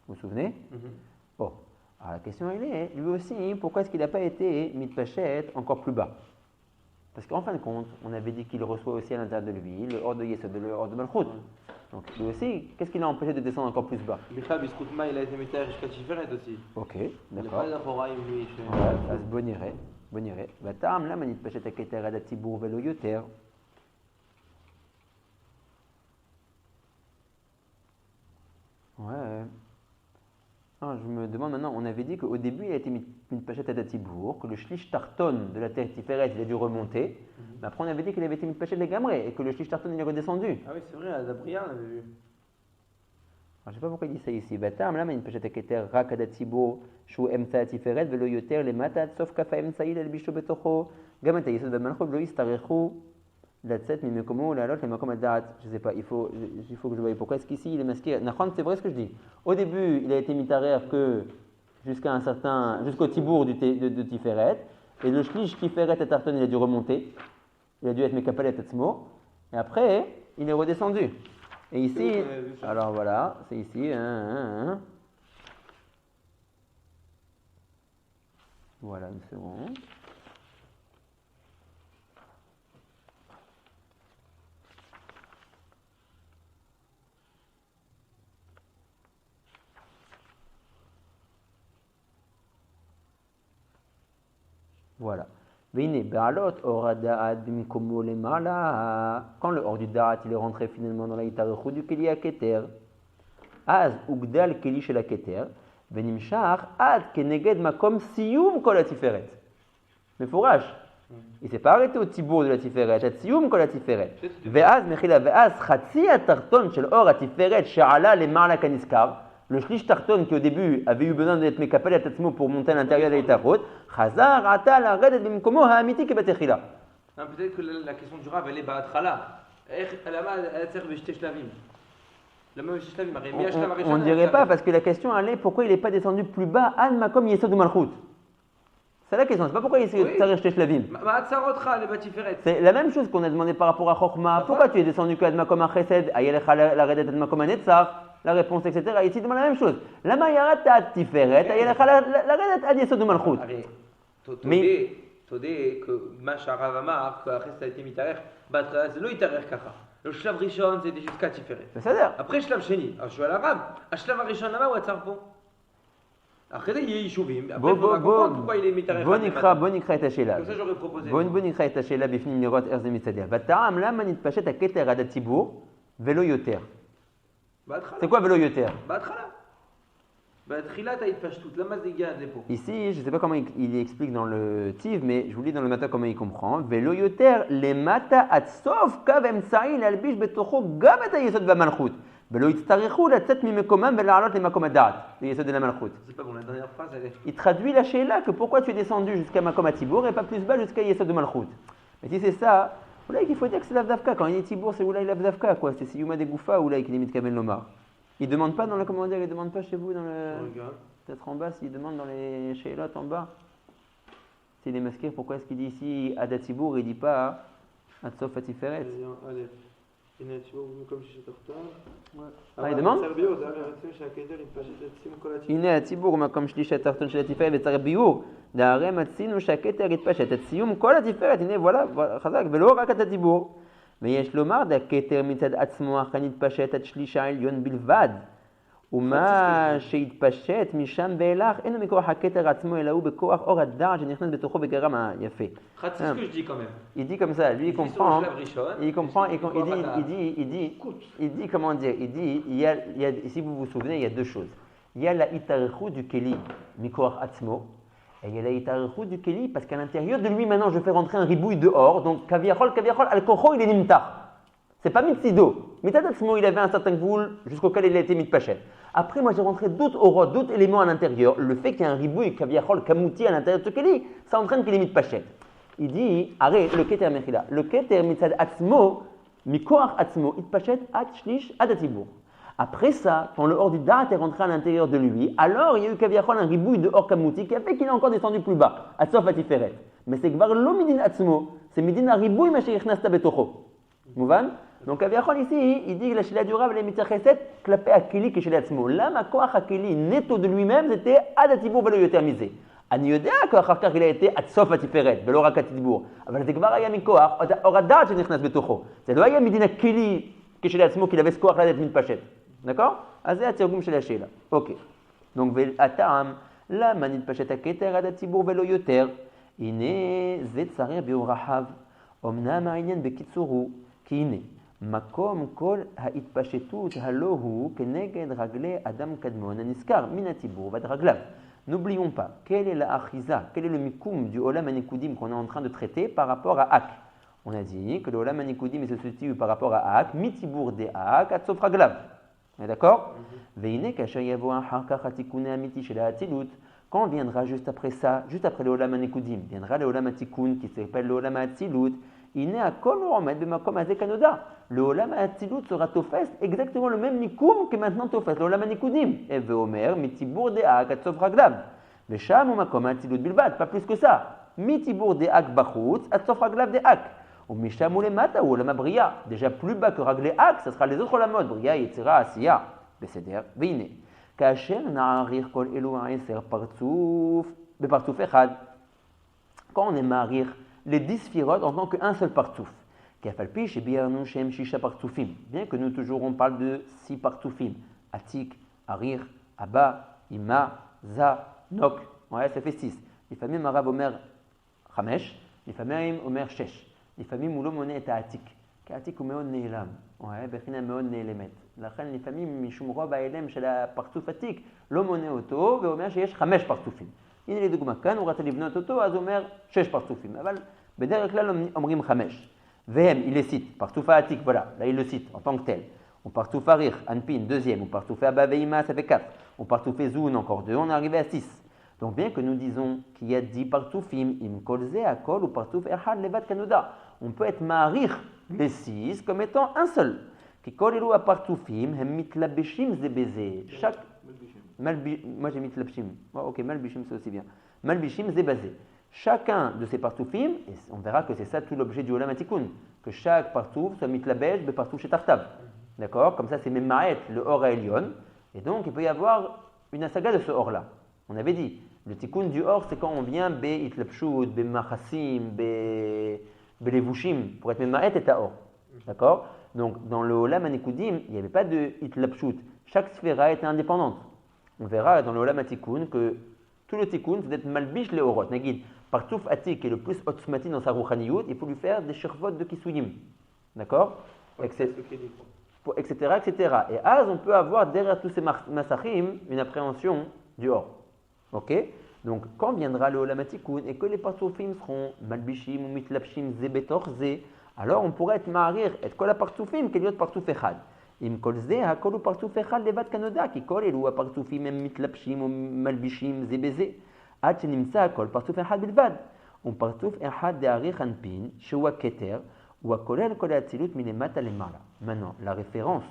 [SPEAKER 1] Vous vous souvenez? Bon. Alors la question elle est, lui aussi, pourquoi est-ce qu'il n'a pas été mitpachet encore plus bas? Parce qu'en fin de compte, on avait dit qu'il reçoit aussi à l'intérieur de lui le hors de Yesod, le hors de Malchut. Donc lui aussi, qu'est-ce qui l'a empêché de descendre encore plus bas?
[SPEAKER 2] Micha Biskoutma, il a été métaire jusqu'à Tiferet aussi.
[SPEAKER 1] Ok,
[SPEAKER 2] Il n'a
[SPEAKER 1] d'accord.
[SPEAKER 2] pas d'Achoraïm, lui.
[SPEAKER 1] אז בוא נראה. והטעם למה נתפשט הכתר עד הציבור ולא יותר? Ouais. Ah, je me demande maintenant, on avait dit qu'au début il a été mis pachet à Datibourg, que le shlish tarton de la terre Tiferet il a dû remonter, mais après on avait dit qu'il avait été mis pachet de Gamré et que le shlish tarton il est redescendu.
[SPEAKER 2] Ah oui, c'est vrai, à Dabria, on avait vu.
[SPEAKER 1] Alors, je ne sais pas pourquoi il dit ça ici. Batam, là, mais une pachet à Keter, rak à Datibourg, chou emsa Tiferet, velo yoter, les matat, sauf kafa emsaïl, el bisho betocho, gamat ayesod bemalchot, velo istarechu, Latset, Mimekomo, la lot, les makom adat. Je ne sais pas, il faut que je voie. Pourquoi est-ce qu'ici il est masqué? Nachon, c'est vrai ce que je dis. Au début, il a été mitarer que jusqu'au tibour de Tiferet. Et le shlish Tiferet et Tarton, il a dû remonter. Il a dû être mekapel et tatsmo. Et après, il est redescendu. Et ici, alors voilà, c'est ici. Voilà, une seconde. Voilà. Quand le hors du da'at il est rentré finalement dans la itarechu du keli keter, az ugdal keli shel keter, venimshach ad keneged makom siyum kol hatiferet. Mais fourrage. Il s'est pas arrêté au tibour de la tiferet, at siyum kol hatiferet. Ve'az mechila ve'az chatzi atarton shel or hatiferet she'ala lema'ala kaniskar. Le shlish tarton qui au début avait eu besoin d'être mekapel à tatsmo pour monter à l'intérieur de l'Itarot, Chazar ata la redet bimkomo ha'amiti kebatechila.
[SPEAKER 2] Peut-être que la question du Rav, elle est ba'atchala. Elle sert b'shtei shlavim. La même b'shtei shlavim.
[SPEAKER 1] On ne dirait pas parce que la question elle est pourquoi il n'est pas descendu plus bas an makom yesod de malchut. C'est la question, c'est pas pourquoi il s'est b'shtei shlavim. C'est la même chose qu'on a demandé par rapport à Chokhmah. Pourquoi tu es descendu que ad makom achesed, ayelecha la redet ad makom anetzach? La réponse, etc. Ici, demande la même chose. La mayarat ta'at tiferet, ayelecha la redet ad yesod de malchut.
[SPEAKER 2] Mais תודה que שהרב אמר, אחרי שאתה הייתי מתארך, בהתחלה זה לא יתארך ככה. le שלב ראשון זה jusqu'à טיפרת.
[SPEAKER 1] בסדר.
[SPEAKER 2] après שלב שני, אז שואל הרב, השלב הראשון למה הוא עצר פה? אחרי זה יהיה יישובים, après il faudra comprendre pourquoi il est מתארך.
[SPEAKER 1] בוא נקרא את השאלה.
[SPEAKER 2] comme ça j'aurais proposé.
[SPEAKER 1] בוא נקרא את השאלה בפנים לראות איך זה מסתדר. בטעם למה נתפשט הכתר עד הציבור ולא יותר?
[SPEAKER 2] בהתחלה.
[SPEAKER 1] C'est quoi ולא יותר?
[SPEAKER 2] בהתחלה. בתחילת ההתפשטות, למה זה הגיע עד לפה?
[SPEAKER 1] Ici, je ne sais pas comment il explique dans le tiv, mais je vous lis dans le matin comment il comprend. ולא יותר למטה עד סוף קו אמצעי להלביש בתוכו גם את היסוד והמלכות. ולא יצטרכו לצאת ממקומם ולעלות למקום הדעת, ליסוד ולמלכות.
[SPEAKER 2] C'est pas bon, la dernière phrase, elle est...
[SPEAKER 1] Il traduit la sheila que pourquoi tu es descendu jusqu'à makom atibour et pas plus bas jusqu'à yesod de malchut. Mais si c'est ça, oulaï qu'il faut dire que c'est l'avdavka. Quand il est tibour, c'est oulaï l'avdavka, quoi. C'est siyuma de goufa, oulaï qu'il est mitkaben lomar. Il ne demande pas dans le commentaire, il ne demande pas chez vous, dans le... peut-être en bas, s'il demande dans les sheilot en bas. S'il est masqué, pourquoi est-ce qu'il dit ici Adatibour, il ne dit pas Atsof Atiferet?
[SPEAKER 2] Allez,
[SPEAKER 1] il demande הנה הציבור מקום שליש התחתון של התפארת וצריך ביור דהרי מצינו שהכתר יתפשט את סיום כל התפארת הנה וואלה חזק ולא רק את הציבור ויש לומר דהכתר מצד עצמו אכן יתפשט עד שליש העליון בלבד ומה שהתפשט משם ואילך אינו מכוח הכתר עצמו אלא הוא בכוח אור הדעת שנכנס בתוכו בגרם היפה.
[SPEAKER 2] C'est ce que je dis quand même.
[SPEAKER 1] Il dit comme ça, lui il comprend, il dit comment dire, il dit, si vous vous souvenez, il y a deux choses. Il y a la itarechu du keli, mikoach atzmo, et il y a la itarechu du keli parce qu'à l'intérieur de lui maintenant je fais rentrer un ribouille dehors, donc kaviachol, al-kocho il est nimtar. C'est pas mitzido. Mitad atzmo il avait un certain goul jusqu'auquel il a été mitpachet. Après, moi, j'ai rentré d'autres auras, d'autres éléments à l'intérieur. Le fait qu'il y ait un ribouille, kaviachol, kamouti à l'intérieur de ce keli, ça entraîne qu'il est mitpachet. Il dit, arrête, le keter mechila. Le keter mitzad atzmo, mikoach atzmo, itpachet at shlish adatibour. Après ça, quand le hors du da'at est rentré à l'intérieur de lui, alors il y a eu kaviachol un ribouille de hors kamouti qui a fait qu'il est encore descendu plus bas, atsof atiferet. Mais c'est kvar lo midin atzmo, c'est midin a ribouille ma sheichnasta betocho. Mouvan? Donc kaviachol ici, il dit que la shila du rav, elle est mitzacheset, clapé à keli que shel atzmo. Là, ma koach à keli, netto de lui-même, c'était adatibour velo yoter misé. אני יודע אחר כך il a été עד סוף התפארת, ולא רק הציבור. אבל זה כבר היה מכוח, אור הדעת שנכנס בתוכו. זה לא היה מדין הכלי כשלעצמו, כי לבס כוח לדעת מתפשט. d'accord? אז זה התרגום של השאלה. אוקיי. donc והטעם, למה נתפשט הכתר עד הציבור ולא יותר? הנה, זה צריך ביאור רחב. אמנם העניין בקיצור הוא, כי הנה, מקום כל ההתפשטות הלא הוא כנגד רגלי אדם קדמון הנזכר מן הציבור ועד רגליו. N'oublions pas, quelle est la achiza, quel est le mikum du Olam Hanikudim qu'on est en train de traiter par rapport à Ak. On a dit que le Olam Hanikudim se situe par rapport à Ak, mitibur de Ak, at sof raglav. On est d'accord? Veine kasher yavo achar kach hatikun amiti shel ha'atzilut. Quand viendra juste après ça, juste après le Olam Hanikudim, viendra le Olam Hatikun qui s'appelle le Olam Hatzilut. Il n'est à kol omed b'makom hazeh kanoda. Le Olam Hatzilut sera tofes exactement le même nikum que maintenant tofes le Olam Hanikudim. Et veomer mitibur de Ak at sof raglav. Vesham ou makom Hatzilut bilbad, pas plus que ça. Mitibur de Ak bachutz at sof raglav de Ak. Ou misham ou lemata ou Olam Habriya. Déjà plus bas que raglé Ak, ça sera les autres Olamot. Briya, Yetzira, Asiya, Beseder, Veine. כאשר נעריך כל אלו העשר פרצוף בפרצוף אחד. Quand on est מעריך les 10 sphirotes en tant qu'un seul partouf. Qu'à falpi chez Biarnou Shem Shisha partoufim. Bien que nous toujours on parle de 6 partoufim. Atik, Arir, Abba, Ima, Za, Nok. Ouais, ça fait 6. לפעמים הרב אומר 5, לפעמים אומר 6. לפעמים הוא לא מונה את העתיק. כי העתיק הוא מאוד נעלם. בחינה מאוד נעלמת. לכן לפעמים משום רוב האלם של הפרצוף עתיק לא מונה אותו ואומר שיש 5 פרצופים. הנה לדוגמה, כאן הוא רצה לבנות אותו, אז הוא אומר 6 פרצופים. אבל בדרך כלל אומרים 5. והם, il les cite, פרצוף העתיק, voilà, là il le cite en tant que tel. On partouf arir, anpin, deuxième. On partouf abba veima, ça fait 4. On partouf zoun, encore 2, on est arrivé à 6. Donc bien que nous disons qu'il y a 10 partoufim, im kolze akol ou partouf erhad levat kanoda. On peut être marir les 6 comme étant un seul. Qui kol elou apartoufim, hem mitlabeshim zebeze. Chaque moi j'ai mitlabeshim. Ok, malbishim c'est aussi bien. Malbishim zebeze. Chacun de ces partoufim, et on verra que c'est ça tout l'objet du Olam Hatikun, que chaque partouf soit mitlabesh be partouf shetartav. D'accord? Comme ça c'est Memaet, le or Elion. Et donc il peut y avoir une asaga de ce or-là. On avait dit, le tikkun du or, c'est quand on vient be itlapshut, be machassim, be levushim, pour être memaet et or. D'accord? Donc dans le Olam Hanikudim, il n'y avait pas de itlapshut. Chaque sphéra était indépendante. On verra dans le Olam Hatikun que tout le tikkun, c'est d'être malbish le orot. Nagid, partouf atik qui est le plus otzmati dans sa rouchaniyut, il faut lui faire des shirvot de kisuyim. D'accord? Etc. etc. Et as, on peut avoir derrière tous ces masachim une appréhension du or. Ok? Donc, quand viendra le Olam Hatikun et que les partoufim seront malbishim ou mitlapshim ze betor ze, alors on pourrait être marir et kol partoufim qu'il y a partouf echad. Im kol ze hakol partouf echad levat kanoda ki kol elu partoufim em mitlapshim ou malbishim ze beze. Ad shenimsa kol partouf echad bilvad. On partouf echad de arich anpin shewa keter ou akolel kol hatzilut minemata lemala. Maintenant, la référence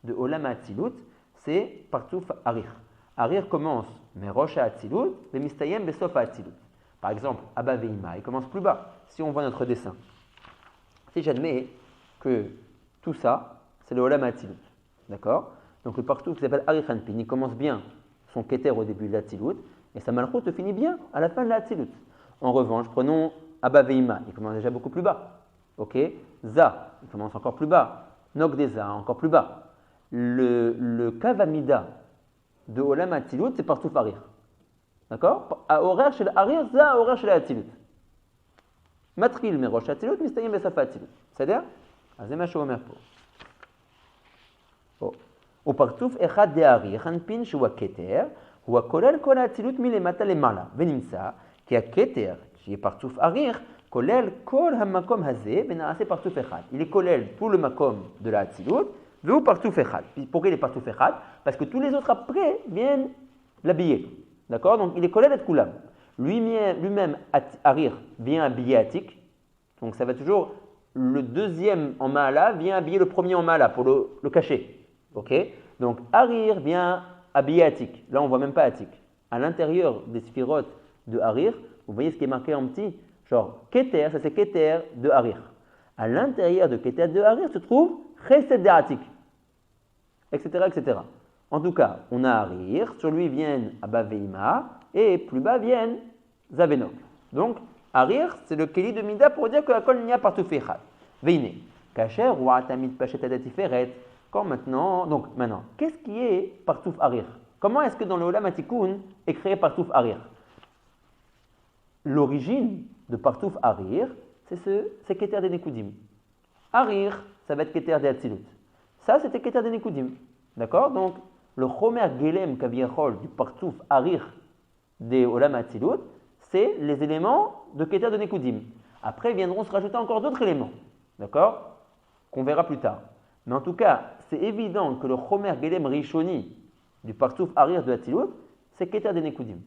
[SPEAKER 1] de Olam Hatzilut, c'est partouf arich. Arir commence, mais Rosh Hatzilut, mais Mistayem Besof Hatzilut. Par exemple, Abba Veima, il commence plus bas. Si on voit notre dessin, si j'admets que tout ça, c'est le Olam Hatzilut, d'accord? Donc le partout qui s'appelle Arir Hanpin, il commence bien son Keter au début de l'Hatzilut, et sa Malchut finit bien à la fin de l'Hatzilut. En revanche, prenons Abba Veima, il commence déjà beaucoup plus bas. Ok? Za, il commence encore plus bas. Nogdeza, encore plus bas. Le Kavamida de Olam Hatzilut, c'est partout Arir. D'accord? À horaire chez l'Arir, ça, à horaire chez l'Hatzilut. Matril, mais Rosh Hatzilut, Mistayem Besaf Hatzilut. C'est-à-dire? C'est ma chose pour. Au partouf echad de Arir, Hanpin, Shua Keter, ou à Kolel, Kol Hatzilut, Milemata Lemala. Venimsa, qui a Keter, qui est partouf Arir, Kolel, Kol Hamakom Hazé, Benaase partouf echad. Il est Kolel, tout le Makom de la Hatzilut, ou partouf echad. Pourquoi il est partouf echad? Parce que tous les autres après viennent l'habiller. D'accord? Donc il est collé d'être koulam. Lui-même, Arir, vient habiller Atik. Donc ça va toujours, le deuxième en Maala vient habiller le premier en Maala pour le cacher. Ok? Donc Arir vient habiller Atik. Là on ne voit même pas Atik. À l'intérieur des sphirotes de Arir, vous voyez ce qui est marqué en petit? Genre Keter, ça c'est Keter de Arir. À l'intérieur de Keter de Arir se trouve Chesed de Atik. Etc. etc. En tout cas, on a Arir, sur lui viennent Abba Veima, et plus bas viennent Zavenok. Donc, Arir, c'est le Keli de Mida pour dire que Hakol n'y a partout Fechad. Veine. Kacher ou Atamid Pachet Adatiferet. Quand maintenant, donc maintenant, qu'est-ce qui est Partouf Arir? Comment est-ce que dans le Olam Atikoun est créé Partouf Arir? L'origine de Partouf Arir, c'est Keter des Nekoudim. Arir, ça va être Keter des Hatzilut. Ça, c'était Keter des Nekoudim. D'accord? Donc, le Chomer Gelem Kaviachol du Partouf Arir des Olam Hatzilut, c'est les éléments de Keter de Nekoudim. Après, viendront se rajouter encore d'autres éléments. D'accord? Qu'on verra plus tard. Mais en tout cas, c'est évident que le Chomer Gelem Rishoni du Partouf Arir de Hatzilut, c'est Keter des Nekoudim.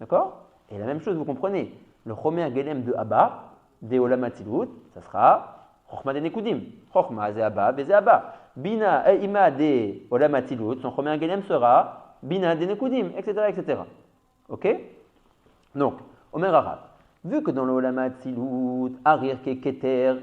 [SPEAKER 1] D'accord? Et la même chose, vous comprenez, le Chomer Gelem de Abba, des Olam Hatzilut, ça sera Chochma des Nekoudim. Chochma, c'est Abba, c'est Abba. Bina et Ima des Olam Hatzilut, son Chomer Gelem sera Bina des Nekoudim, etc., etc. Ok? Donc, Omer Arav, vu que dans le Olam Hatzilut, Arir qui est Keter,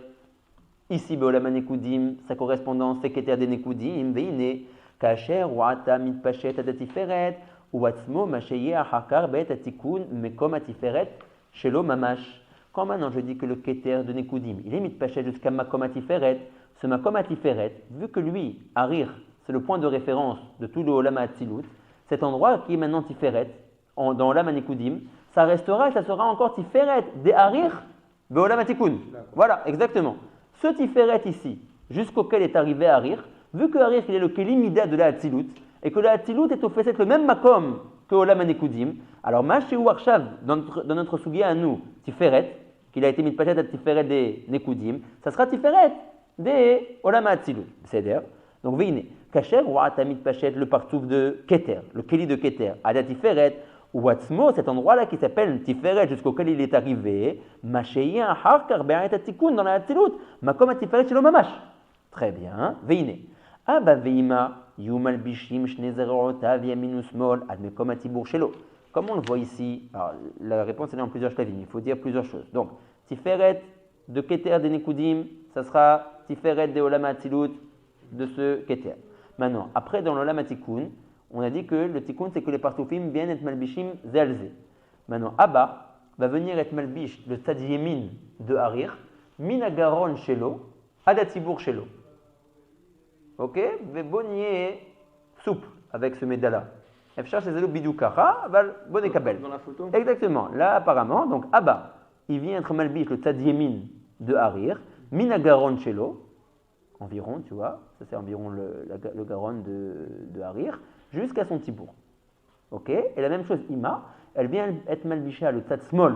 [SPEAKER 1] ici, Be'olam HaNekoudim, sa correspondance, c'est Keter des Nekoudim, Veine, Kacher, Wa'ata, Mitpachet, Adatiferet, Uatzmo, Masheye, Ahakar, Bet, Atikun, Mekom, Atiferet, Shelo, Mamash. Quand maintenant je dis que le Keter de Nekoudim, il est Mitpachet jusqu'à Makom Atiferet, ce Makom Atiferet, vu que lui, Arir, c'est le point de référence de tout le Olam HaTzilut, cet endroit qui est maintenant Tiferet, dans Olam HaNekoudim, ça restera et ça sera encore Tiferet des Arir, Be'olam HaTikun. Voilà, exactement. Ce Tiferet ici, jusqu'auquel est arrivé Arir, vu que Arir il est le Keli Mida de la Hatzilut, et que la Hatzilut est au fait le même Makom que Olam HaNekoudim, alors Mashéou Arshav, dans notre Sugia à nous, Tiferet, qu'il a été mis de Pachet à Tiferet des Nekoudim, ça sera Tiferet des Olam HaTzilut. C'est-à-dire, donc Veine, Kacher, Wa'ata Mitpachet, le partouf de Keter, le Keli de Keter, Ada Tiferet, ou Atzmo, cet endroit-là qui s'appelle Tiferet, jusqu'auquel il est arrivé, Masheye Harkar Be'ayet Atikun dans la Hatzilut, Makom Atiferet Shelo Mamash. Très bien, Veine. Abba Veima, Yumal Bishim, Shnezerota, Viaminu Smol, Admekom Atibur Shelo. Comme on le voit ici, alors, la réponse est en plusieurs shlavim, il faut dire plusieurs choses. Donc, Tiferet de Keter des Nekoudim, ça sera Tiferet de Olam HaTzilut de ce Keter. Maintenant, après dans l'Olam HaTikun, on a dit que le Tikkun, c'est que les partoufim viennent être malbishim zelze. Maintenant, Abba va venir être malbish le Tzad Yemin de Harir, Minagaron Shelo, Adatibur Shelo. Ok? Vebonier souple avec ce médaille-là. Efshar Shezelo Bidukara, Val Bonekabel.
[SPEAKER 2] Dans la photo.
[SPEAKER 1] Exactement. Là, apparemment, donc Abba, il vient être malbish le Tzad Yemin de Harir, Minagaron Shelo, environ, tu vois, ça c'est environ le Garon de Harir, jusqu'à son Tibour. Ok? Et la même chose, Ima, elle vient être malbicha le Tzad Smol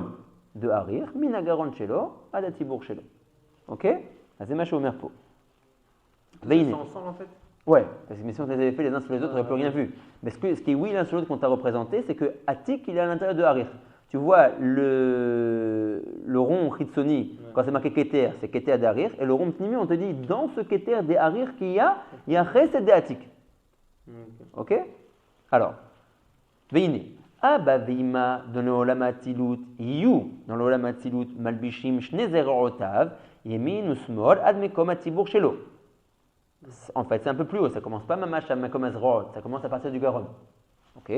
[SPEAKER 1] de Harir, Minagaron Shelo, Ada Tibour Shelo. Ok? C'est ma chou merpo.
[SPEAKER 2] C'est ensemble en fait.
[SPEAKER 1] Ouais, parce que si on les avait fait les uns sur les autres, on n'aurait plus rien vu. Mais ce qui est oui l'un sur l'autre qu'on t'a représenté, c'est que Atik, il est à l'intérieur de Harir. Tu vois, le rond Hitsoni, quand c'est marqué Keter, c'est Keter d'Harir, et le rond Pnimi, on te dit, dans ce Keter des Harir qu'il y a Chesed de Atik. Ok? Alors, Veine, Abba Veima, dans le Olam HaTzilut, Yu, dans le Olam HaTzilut, Malbishim, Shnezerorotav, Yemin, Usmol, Admekom Atibur Shelo. En fait, c'est un peu plus haut, ça commence pas Mamash à Makom Azrod, ça commence à partir du Garon. Ok?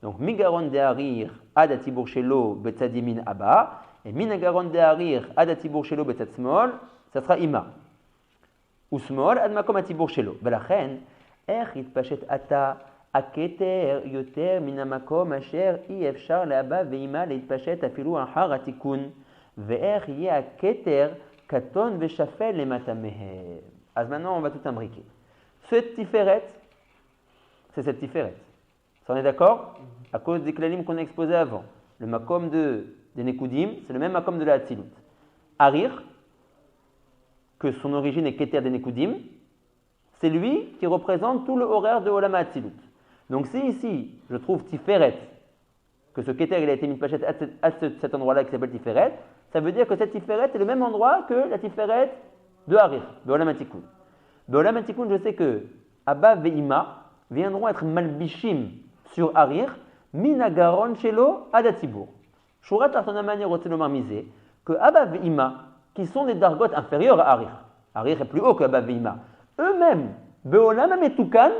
[SPEAKER 1] Donc, Migaron de Harir, Adatibur Shelo, Betzad Yemin Abba, et Minagaron de Harir, Adatibur Shelo, Betzad Smol, ça sera Ima. Usmol, Admakom Atibur Shelo. Velachen, Echit Pachet Ata, Aketer, Yoter, Minamakom, Asher, Efshar, Leaba, Veima, Leit Pachet, Afilu, Ahar, Atikun, Ve'er, Ye Aketer, Katon, Veshafel, Lematamehe. Alors maintenant, on va tout imbriquer. Cette Tiferet, c'est cette Tiferet. Ça, on est d'accord? À cause des klalim qu'on a exposés avant. Le makom des Nekoudim, c'est le même makom de la Hatzilut. Harir, que son origine est Keter des Nekoudim, c'est lui qui représente tout le horaire de Olam HaTzilut. Donc si ici, je trouve Tiferet, que ce Keter il a été mis de pachet à cet endroit-là qui s'appelle Tiferet, ça veut dire que cette Tiferet est le même endroit que la Tiferet de Harir, de Olam HaTikun. De Olam HaTikun, je sais que Abba Veima viendront être malbishim sur Harir, Minagaron Shelo Adatibur. Shurat Artanamani Rotzelomar Misé, que Abba Veima, qui sont des dargotes inférieures à Harir, Harir est plus haut que Abba Veima, eux-mêmes, Be'olam HaMetukan,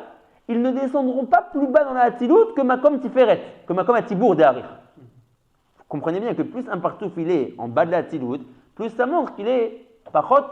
[SPEAKER 1] ils ne descendront pas plus bas dans la Hatzilut que Makom Tiferet, que Makom Atibur de Harir. Vous Comprenez bien que plus un partouf il est en bas de la Tzilut, plus ça montre qu'il est pachot,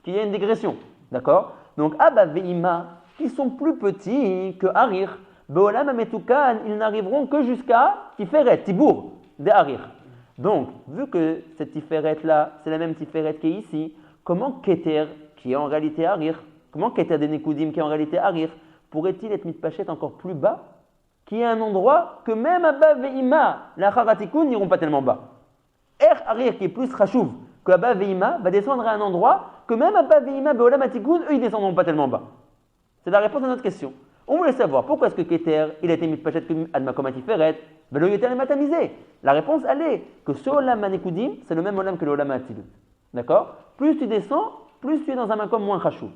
[SPEAKER 1] qu'il y a une dégression. D'accord? Donc Abba Ve'ima, qui sont plus petits que Harir, Be'olam Ametukan, ils n'arriveront que jusqu'à Tiferet, Tibour, de Harir. Donc, vu que cette Tiferet-là, c'est la même Tiferet qui est ici, comment Keter, qui est en réalité Harir, comment Keter des Nekoudim, qui est en réalité Harir, pourrait-il être mitpachet encore plus bas, qui est un endroit que même Abba Ve'ima, la Haratikun, n'iront pas tellement bas. Harir, qui est plus Chachouv que Abba Ve'ima, va descendre à un endroit que même Abba Ve'ima, Be'olam Atikun, eux, ils descendront pas tellement bas. C'est la réponse à notre question. On voulait savoir pourquoi est-ce que Keter, il a été mitpachet comme Admakom Atiferet, Velo Yoter et Matamisé. La réponse, elle est que ce Olam Manekoudim, c'est le même Olam que le Olam Atilut. D'accord? Plus tu descends, plus tu es dans un makom moins chachou.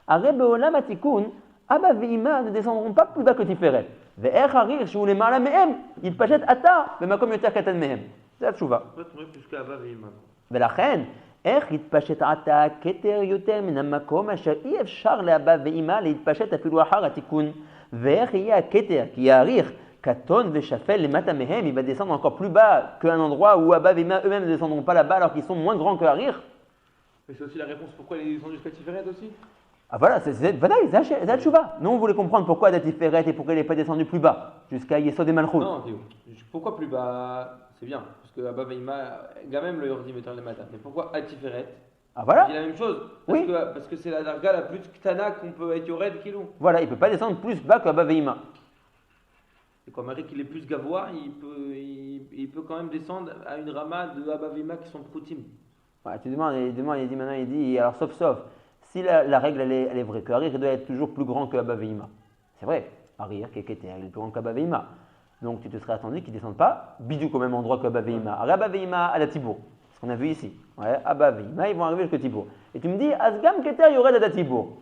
[SPEAKER 1] Areb Olam Atikun, Abba Ve'ima ne descendront pas plus bas que Tiferet. Ve'er Harir, si vous voulez marla mehem, il pachet ata, le makom yoter katan mehem. C'est la tchouva.
[SPEAKER 2] En fait, on est plus qu'Abba Ve'ima.
[SPEAKER 1] ולכן, איך יתפשט עתה כתר יותר מן המקום אשר אי אפשר לאבא ואמא להתפשט אפילו אחר התיקון, ואיך יהיה הכתר, כי יאריך קטון ושפל למטה מהם, il va descendre encore plus bas qu'un endroit où Abba et Ima eux-mêmes ne descendront pas là-bas alors qu'ils sont moins grands que Harir.
[SPEAKER 2] Mais c'est aussi la réponse pourquoi il est descendu jusqu'à Tiferet aussi.
[SPEAKER 1] Ah voilà, c'est la tchouva. Nous on voulait comprendre pourquoi Datiferet et pourquoi il n'est pas descendu plus bas, jusqu'à Yesod et Malchut.
[SPEAKER 2] Non, Théo. Pourquoi plus bas? C'est bien, parce que Abba Ve'ima, quand même le Yordim est le matin. Mais pourquoi à Tiferet?
[SPEAKER 1] Ah voilà.
[SPEAKER 2] Il dit la même chose.
[SPEAKER 1] Oui.
[SPEAKER 2] Parce que c'est la darga la plus ktana qu'on peut être Yored Kilou.
[SPEAKER 1] Voilà, il ne peut pas descendre plus bas qu'Abba et Ima.
[SPEAKER 2] Et quand Marie qu'il est plus gavois, il peut quand même descendre à une rama de Abba Ve'ima qui sont proutim.
[SPEAKER 1] Ouais, tu demandes, il dit maintenant, il dit, alors sauf, si la règle elle est vraie, que Harir doit être toujours plus grand que Abba Ve'ima. C'est vrai, Harir, qui est plus grand qu'Abba Ve'ima. Donc tu te serais attendu qu'ils ne descendent pas bidou au même endroit qu'Abba Ve'ima. Abba Ve'ima à la Tibour, ce qu'on a vu ici. Ouais, Abba Ve'ima, ils vont arriver jusqu'à Tibour. Et tu me dis, Asgam Keter Yored à la Tibour.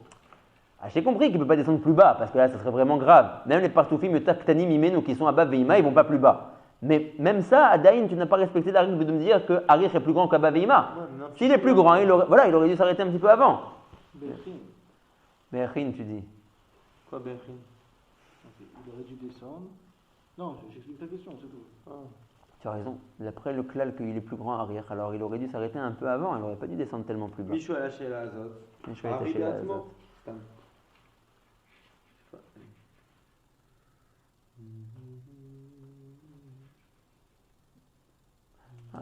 [SPEAKER 1] Ah, j'ai compris qu'il ne peut pas descendre plus bas, parce que là, ça serait vraiment grave. Même les partoufim, les taktanim, imenu, qui sont Abba Ve'ima, ils ne vont pas plus bas. Mais même ça, Adaïn, tu n'as pas respecté la règle de me dire que Harir est plus grand qu'Abba Ve'ima. S'il est plus grand, il aurait dû s'arrêter un petit peu avant. Berchin, tu dis.
[SPEAKER 2] Quoi, Berchin?
[SPEAKER 3] Il aurait dû descendre. Non, j'explique ta question, c'est tout. Ah.
[SPEAKER 1] Tu as raison. D'après le klal qu'il est plus grand Harir, alors il aurait dû s'arrêter un peu avant, il n'aurait pas dû descendre tellement plus bas.
[SPEAKER 2] Michou a lâché la azot.
[SPEAKER 1] Michou a lâché la azot.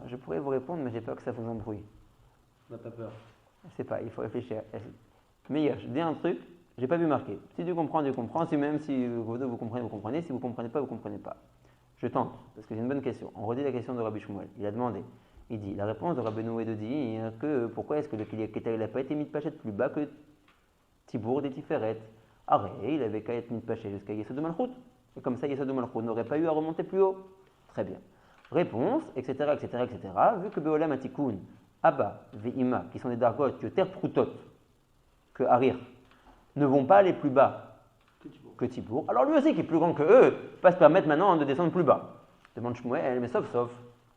[SPEAKER 1] Je pourrais vous répondre, mais j'ai peur que ça vous embrouille.
[SPEAKER 2] On n'a pas peur.
[SPEAKER 1] Je sais pas, il faut réfléchir. Mais je dis un truc, j'ai pas vu marquer. Si tu comprends, tu comprends. Si même si vous comprenez, vous comprenez. Si vous comprenez pas, vous comprenez pas. Je tente, parce que c'est une bonne question. On redit la question de Rabbi Shmuel. Il a demandé. Il dit, la réponse de Rabbeinu est de dire que pourquoi est-ce que le Keter n'a pas été mis de pachet plus bas que Tibour des Tiferet. Arrête, il avait qu'à être mis de pachet jusqu'à Yesod de Malchut. Et comme ça, Yesod de Malchut n'aurait pas eu à remonter plus haut. Très bien. Réponse, etc., etc., etc. Vu que Beolam Atikun, Abba, Ve'ima, qui sont des dargot, Yoter Proutot, que Harir, ne vont pas aller plus bas que Tibour, alors lui aussi qui est plus grand que eux, va se permettre maintenant de descendre plus bas. Demande Shmuel, mais sauf,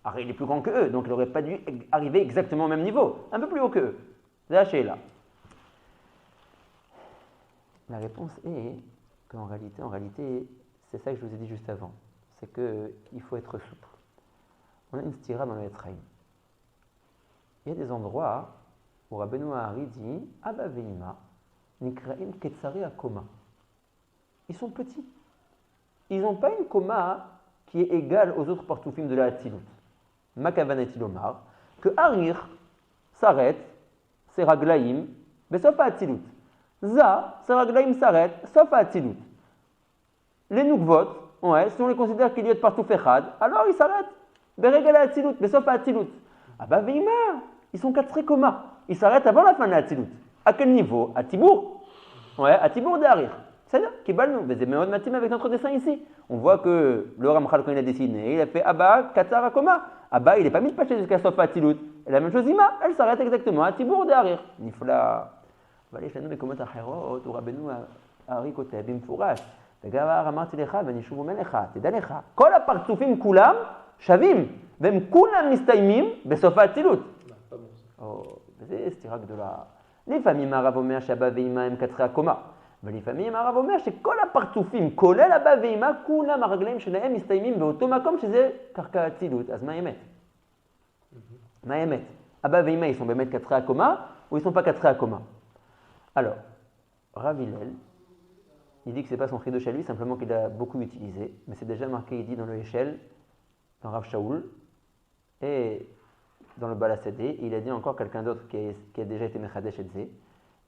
[SPEAKER 1] Harir il est plus grand que eux, donc il n'aurait pas dû arriver exactement au même niveau, un peu plus haut que eux. C'est là. La réponse est qu'en réalité, c'est ça que je vous ai dit juste avant, c'est qu'il faut être souple. On a une stira dans le Etzraïm. Il y a des endroits où Rabbeinu Ahari dit Abba Ve'ima, Nikraim Ketzari Akoma. Ils sont petits. Ils n'ont pas une coma qui est égale aux autres partoufim de la Hatzilut. Makavaneti Lomar, que Harir s'arrête, c'est Raglaim, mais sauf à Hatzilut. Za, c'est Raglaim s'arrête, sauf à Hatzilut. Les Nukvot, si on les considère qu'il y a de partout Fechad, alors ils s'arrêtent. Beregal à Hatzilut, mais sauf à Hatzilut. Abba Ve'ima, ils sont quatre coma. Ils s'arrêtent avant la fin de la Hatzilut. À quel niveau? À Tibour. À Tibour de Harir. C'est-à-dire, Kibalnou, mais c'est Méod Matim avec notre dessin ici. On voit que le Ramchal, quand il a dessiné, il a fait Abba, Katsar, Akoma. Abba, il n'est pas mis de paché jusqu'à Sofa Hatzilut. Et la même chose, Ima, elle s'arrête exactement à Tibour de Harir. Nifla. ויש לנו מקומות אחרות, ורבנו הארי כותב במפורש, וגם אמרתי לך ואני שוב אומר לך, תדע לך, כל הפרצופים כולם שווים, והם כולם מסתיימים בסוף האצילות. וזה סתירה גדולה. לפעמים הרב אומר שאבא ואמא הם קצרי הקומה, ולפעמים הרב אומר שכל הפרצופים, כולל אבא ואמא, כולם הרגליים שלהם מסתיימים באותו מקום שזה קרקע האצילות. אז מה האמת? מה האמת? אבא ואמא, ils sont באמת קצרי הקומה ou ils sont pas קצרי הקומה? Alors, Rav Hillel, il dit que ce n'est pas son chidosh à lui, simplement qu'il a beaucoup utilisé, mais c'est déjà marqué, il dit dans le Echel, dans Rav Shaul, et dans le Balasadé, il a dit encore quelqu'un d'autre qui a déjà été Mechadesh et Zé.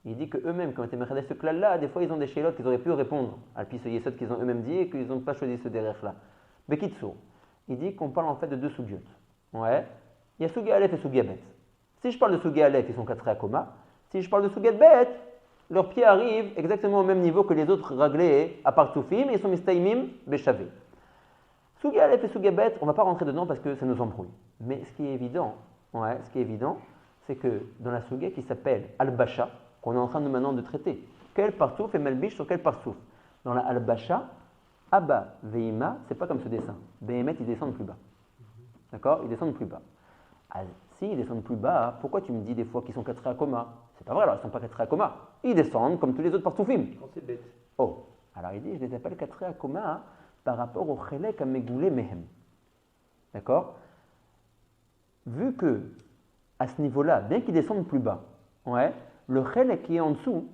[SPEAKER 1] Il dit qu'eux-mêmes, qui ont été Mechadesh ce klal-là, des fois ils ont des shaylotes qu'ils auraient pu répondre, à le ce yesod qu'ils ont eux-mêmes dit et qu'ils n'ont pas choisi ce derrière-là. Bekitsour, il dit qu'on parle en fait de deux sugyot. Ouais, il y a Sugi Aleph et Sugi Bet. Si je parle de Sugi Aleph, ils sont quatre à Koma. Si je parle de Sugi Bet, leurs pieds arrivent exactement au même niveau que les autres raglés à part Soufim et ils sont Mistaimim Beshavé. Sugi Aleph et Sugi Bet, on ne va pas rentrer dedans parce que ça nous embrouille. Mais ce qui est évident, c'est que dans la Sugi qui s'appelle Al-Basha, qu'on est en train de maintenant de traiter, quel parsouf et Melbish sur quel parsouf? Dans la Al-Basha, Abba, Veima, c'est pas comme ce dessin. Behemet, ils descendent plus bas. D'accord? Ils descendent plus bas. Ah, si ils descendent plus bas, pourquoi tu me dis des fois qu'ils sont 4 à coma? C'est pas vrai, alors ils sont pas 4 à coma. Ils descendent comme tous les autres parsoufim.
[SPEAKER 2] Quand c'est bête.
[SPEAKER 1] Oh, alors il dit, je les appelle 4 à coma par rapport au chelek à Megoulé Mehem. D'accord? Vu que, à ce niveau-là, bien qu'ils descendent plus bas, ouais, le chelek qui est en dessous,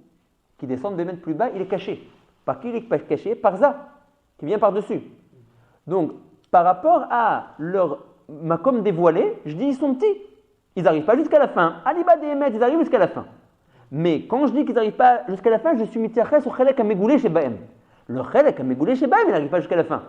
[SPEAKER 1] qui descend 2 mètres plus bas, il est caché. Par qui il est caché? Par Ça, qui vient par-dessus. Donc, par rapport à leur makom dévoilé, je dis ils sont petits. Ils n'arrivent pas jusqu'à la fin. Aliba des Emet, ils arrivent jusqu'à la fin. Mais quand je dis qu'ils n'arrivent pas jusqu'à la fin, je suis mityaches au chelek à Megoulé chez Bahem. Le chelek à Megoulé chez Bahem, il n'arrive pas jusqu'à la fin.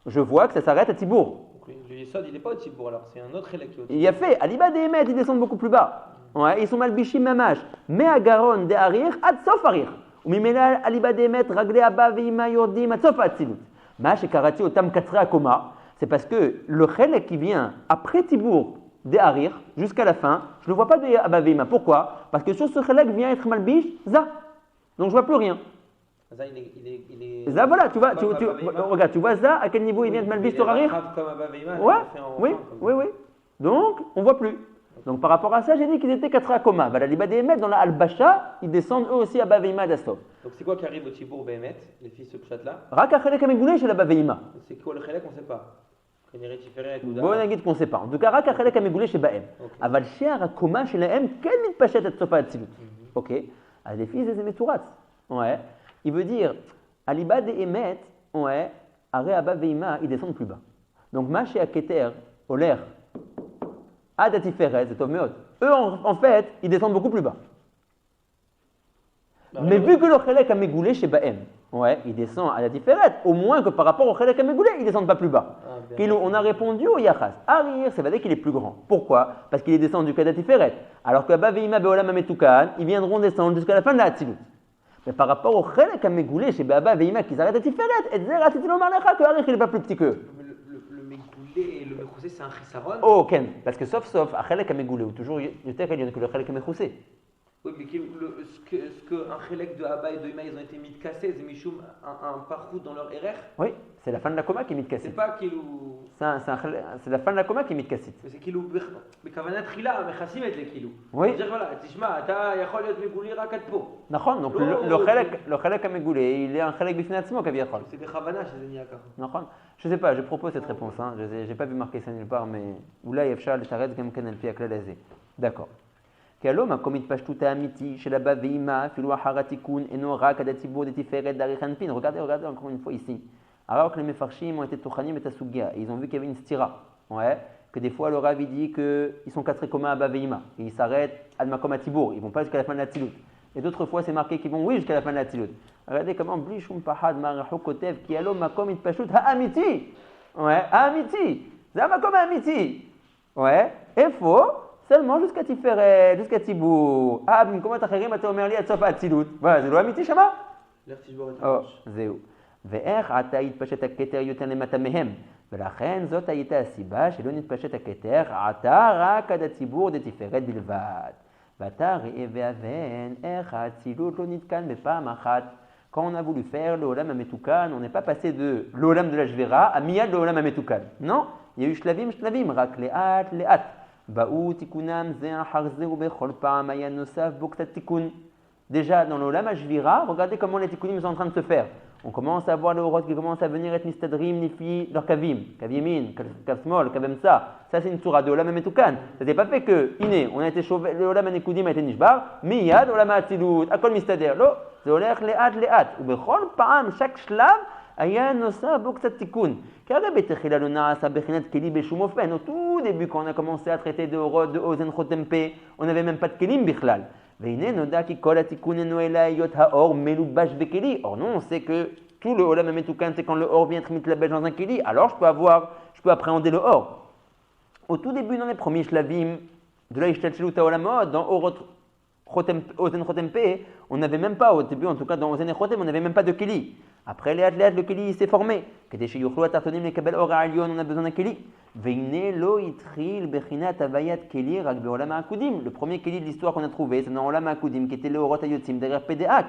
[SPEAKER 1] Je vois que ça s'arrête à Tibour.
[SPEAKER 2] Le Yesod, il n'est pas au Tibour, alors c'est un autre chelek.
[SPEAKER 1] Il y a fait, Aliba des Emet, ils descendent beaucoup plus bas. Ouais, ils sont malbichim mamash. Mais à Garon de Harir, ad sof Harir. Ou mimela Aliba des Emet, raglé abba veima yordim, ad sof atzilut. Mash et karati otam katre akoma. C'est parce que le chelek qui vient après Tibour des Harir jusqu'à la fin, je ne le vois pas de abba veima. Pourquoi? Parce que sur ce chelek vient être malbish, za. Donc je ne vois plus rien.
[SPEAKER 2] Ça, il est...
[SPEAKER 1] Ça, voilà, tu vois, regarde, tu vois ça, à quel niveau il vient de malbish sur Harir?
[SPEAKER 2] Comme Abba Veima,
[SPEAKER 1] ouais, oui. Donc, on ne voit plus. Donc, par rapport à ça, j'ai dit qu'ils étaient 4 à coma. La Liba des Emet, dans la Al-Basha, ils descendent eux aussi à Baveima d'Astov.
[SPEAKER 2] Donc, c'est quoi qui arrive au Tibour Behemet, les fils de Pshat-là?
[SPEAKER 1] Raka Chelek Amegoulé chez la Baveima.
[SPEAKER 2] C'est quoi le Chelek, on ne sait pas.
[SPEAKER 1] Bon, on dit qu'on ne sait pas. En tout cas, Raka Chelek Amegoulé chez Bahem. Aval Shear Akoma chez la M, quel mitpachet à Tsofa Atzilut. Ok. À les fils des Emetourat. Ouais. Il veut dire, à Liba des Emet, ouais, à Reaba Veima, ils descendent plus bas. Donc, Maché Aketer, Oler, Adatiferet, c'est Tov eux, en fait, ils descendent beaucoup plus bas. Mais vu que le chelek a Megoulé chez Bahem, ouais, il descend à la Tiferet, au moins que par rapport au chelek a Megoulé, ils ne descendent pas plus bas. On a répondu au Yachas. Arir, ça veut dire qu'il est plus grand. Pourquoi? Parce qu'il est descendu qu'à la Tiferet. Alors que Baveima Beolam Ametukan, ils viendront descendre jusqu'à la fin de la Hatzilut. Mais par rapport au chelek à Megoulé chez Baba Veima, qu'ils arrêtent à Tiferet, et Zera, c'est Tilomar Lecha, que Arir, il n'est pas plus petit qu'eux.
[SPEAKER 2] Et le Mechousé, c'est un Chisaron?
[SPEAKER 1] Oh, Ken, parce que sauf, à Chelek à Megoulé, ou toujours Yoter Elion que le Chelek à Mechousé.
[SPEAKER 2] Oui, mais ce qu'un Chelek de Abba et de Ima, ils ont été mis de cassés, c'est Michoum, un parcours dans leur RR?
[SPEAKER 1] Oui, c'est la fin de la coma qui est mis de cassé.
[SPEAKER 2] C'est pas qu'il ou.
[SPEAKER 1] C'est la fin de la coma qui est mis de cassé.
[SPEAKER 2] Mais c'est qu'il ou. Mais Kavanat Rila, mais Chassim est les kilou.
[SPEAKER 1] Oui.
[SPEAKER 2] C'est-à-dire, voilà, Tishma, t'as Yachol et Megoulé, Rakat Po.
[SPEAKER 1] D'accord, donc le Chelek à Megoulé, il est un Chelek Bifnatsmo Kaviachol.
[SPEAKER 2] C'est des Chavana chez les Niaka.
[SPEAKER 1] D'accord. Je ne sais pas, je propose cette réponse. Hein. Je n'ai pas vu marquer ça nulle part, mais Oula Yefshal et Taret Gam Kanel Pi Aklalazé. D'accord. Kalom, comme il pashtuta amiti, chez la Baveima, Filwa Haratikun, Enora, Kadatibo, de Tiferet, Darichanpin. Regardez encore une fois ici. Alors que les Mefarshim ont été Touchanim et Tasugia, ils ont vu qu'il y avait une stira. Ouais. Que des fois, le Rav dit qu'ils sont 4 communs à Baveima. Et ils s'arrêtent à Makom à Tibour. Ils ne vont pas jusqu'à la fin de la Tzilut. Et d'autres fois, c'est marqué qu'ils vont, oui, jusqu'à la fin de la Tzilut. Regardez comment Blishum Pahad Marahou Kotev qui allo makom it pashut ha'amiti. Ouais, ha'amiti. C'est un makom ha'amiti. Ouais, et faux, seulement jusqu'à Tiferet, jusqu'à Tibour. Ah, comment t'as chéri, t'as omer li at sof atzilut. Voilà, c'est le ha'amiti, Shama?
[SPEAKER 2] L'air Tishbour est
[SPEAKER 1] Oh, zéou. Ve'er ata yitpashet haketer yotan lemata mehem. ולכן זאת הייתה הסיבה שלא נתפשט הכתר עתה רק עד הציבור דתפארת בלבד. ואתה ראה ואבן, איך האצילות לא נתקן בפעם אחת. Quand on a voulu faire le Olam Ametukan, on n'est pas passé de l'Olam de la Jvera à Miyad le Olam Ametukan. Non, il y a eu shlavim, rak le'at. Ba'u tikunam ze achar ze ובכל פעם היה נוסף בו קצת תיקון. Déjà, dans le Olam Hashvira, regardez comment les tikkunim sont en train de se faire. On commence à voir les orot qui commencent à venir être mistadrim, nifi, leur kavim, kavimin, kavsmol, kavemsa. Ça, c'est une surah de Olam Metukan. Ça s'est pas fait que, on a été chauvé, le Olam Hanekudim a été nishbar, miyad, Olam Hatzilut, akol mistader. Lo, c'est olech le'at. Ou bechol pa'am, chaque shlav, aya nosa boksat tikkun. Car le betechila lo na'asa bechinat keli beshum ofen. Au tout début, quand on a commencé à traiter de orot, de ozen chotempe, on n'avait même pas de kelim bichlal. Or non, on sait que tout le Olam Metukan, c'est quand le or vient être mitlabel dans un keli, alors je peux appréhender le or. Au tout début, dans les premiers shlavim de la Ishtalchelut Olamot, dans Ozen Chotempe, on n'avait même pas, au début en tout cas dans Ozen Chotem, on n'avait même pas de keli. Après, le keli s'est formé. On a besoin d'un keli. Le premier keli de l'histoire qu'on a trouvé, c'est dans Olam HaKudim, qui était le Orot HaYotzim derrière Pédéak.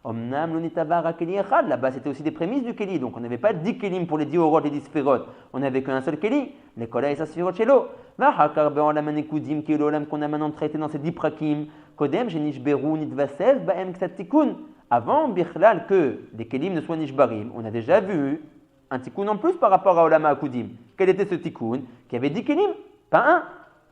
[SPEAKER 1] Là-bas, c'était aussi des prémices du keli. Donc, on n'avait pas 10 kelim pour les 10 orot et 10 sphérot. On n'avait qu'un seul keli. Les kola et sa sphérot chez l'eau. Olam HaNekudim, qui est l'Olam qu'on a maintenant traité dans ces 10 prakim. Kodem, Jenishberu, Nitvasev, Baem Ksatikun. Avant, Bichlal, que les kelim ne soient nishbarim, on a déjà vu un tikkun en plus par rapport à Olam HaKudim. Quel était ce tikkun? Qui avait 10 kelim, pas un.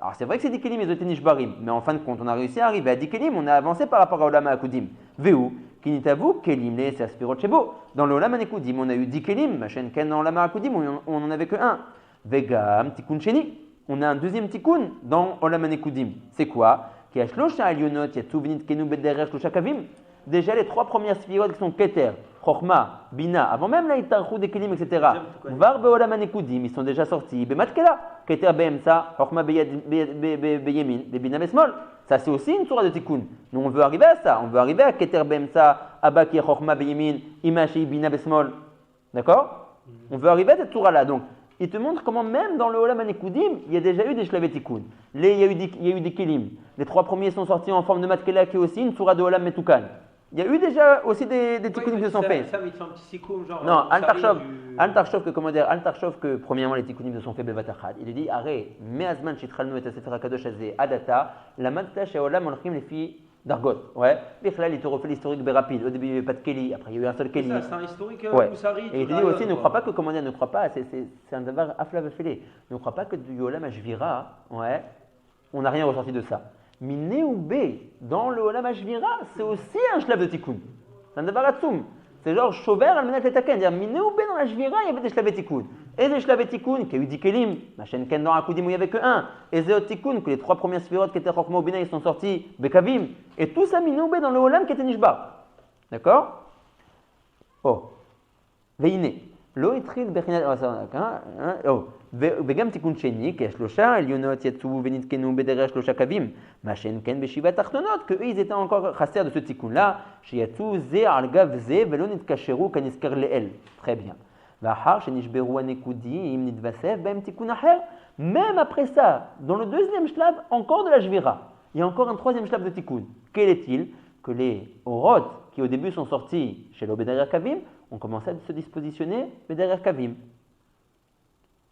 [SPEAKER 1] Alors c'est vrai que ces 10 kelim, ils ont été nishbarim, mais en fin de compte, on a réussi à arriver à 10 kelim, on a avancé par rapport à Olam HaKudim. Veu, kinitavu, kelim, les aspirot shebo. Dans l'Olam HaNekudim, on a eu 10 kelim, machin ken dans Olam HaKudim, on n'en avait que un. Vegam, tikkun sheni. On a un deuxième tikkun dans Olam HaNekudim. C'est quoi? Qui a shlosha alionot, yatou vinit kenu bederer shlosha kavim. Déjà, les 3 premières sphirot qui sont Keter, Chochma, Bina, avant même la Itarchou des Kelim, etc. Var Be'olam HaNekudim, ils sont déjà sortis. Bematkela, Keter Be'emsa, Chochma Be'yemin, Bina Besmol. Ça, c'est aussi une sourate de Tikkun. Nous, on veut arriver à ça. On veut arriver à Keter Be'emsa, Abaki, Chochma Be'yemin, Imashi, Bina Besmol. D'accord? On veut arriver à cette sourate-là. Donc, il te montre comment même dans le Olam HaNekudim, il y a déjà eu des Shlavei Tikkun. Il y a eu des Kelim. Les 3 premiers sont sortis en forme de Matkela, qui est aussi une sourate de Olam Metukan. Il y a eu déjà aussi des tikkunim qui se sont faits.
[SPEAKER 2] Ça, il fait un petit sikkoum, genre.
[SPEAKER 1] Non, Al-Tarshov, que premièrement les tikkunim se sont faits bevatachad. Il a dit, arrête, me'azman shitralnu et sefer hakadosh hazeh adata, la matla she'olam olchim les filles d'argot. Ouais. Bichlal, il te refait l'historique rapide. Au début, il n'y avait pas de Keli, après, il y a eu un seul Keli.
[SPEAKER 2] C'est un historique
[SPEAKER 1] ouais.
[SPEAKER 2] Moussari.
[SPEAKER 1] Et il te dit aussi, ne crois pas que, comment dire, ne crois pas, c'est un davar aflav afélé. Ne crois pas que du Olam Hashvira, ouais, on n'a rien ressorti de ça. Minéoubé, dans le Olam Hashvira, c'est aussi un shlav de tikkun. C'est un davaratsum. C'est genre Shover al-Menat Letaken. C'est-à-dire, Minéoubé dans la Hashvira, il y avait des shlav de tikkun. Et des shlav de tikkun, qui a eu 10 kelim, Machen Ken dans Hakudim où il n'y avait que un. Et Zéot tikkun, que les 3 premières sphirotes qui étaient Chokhma ou Bina, ils sont sortis Bekavim. Et tout ça, Minéoubé dans le Olam qui était Nishbar. D'accord? Oh. Veine. Lo itril bechinat. Oh. וגם תיקון שני, כי השלושה עליונות יצאו ונתקנו בדרך 3 קווים, מה שאין כן בשבע תחתונות, qu'eux ils étaient encore חסר de ce תיקון-là, שיצאו זה על גב זה ולא נתקשרו כנזכר לאל. Très bien. ואחר שנשברו הנקודים, נתווסף בהם תיקון אחר, même après ça, dans le deuxième shlav, encore de la Shvira, il y a encore un troisième shlav de tikkun. Quel est-il? Que les orot, qui au début sont sortis chez l'Obédarer Kavim, ont commencé à se dispositionner Bédarer Kavim.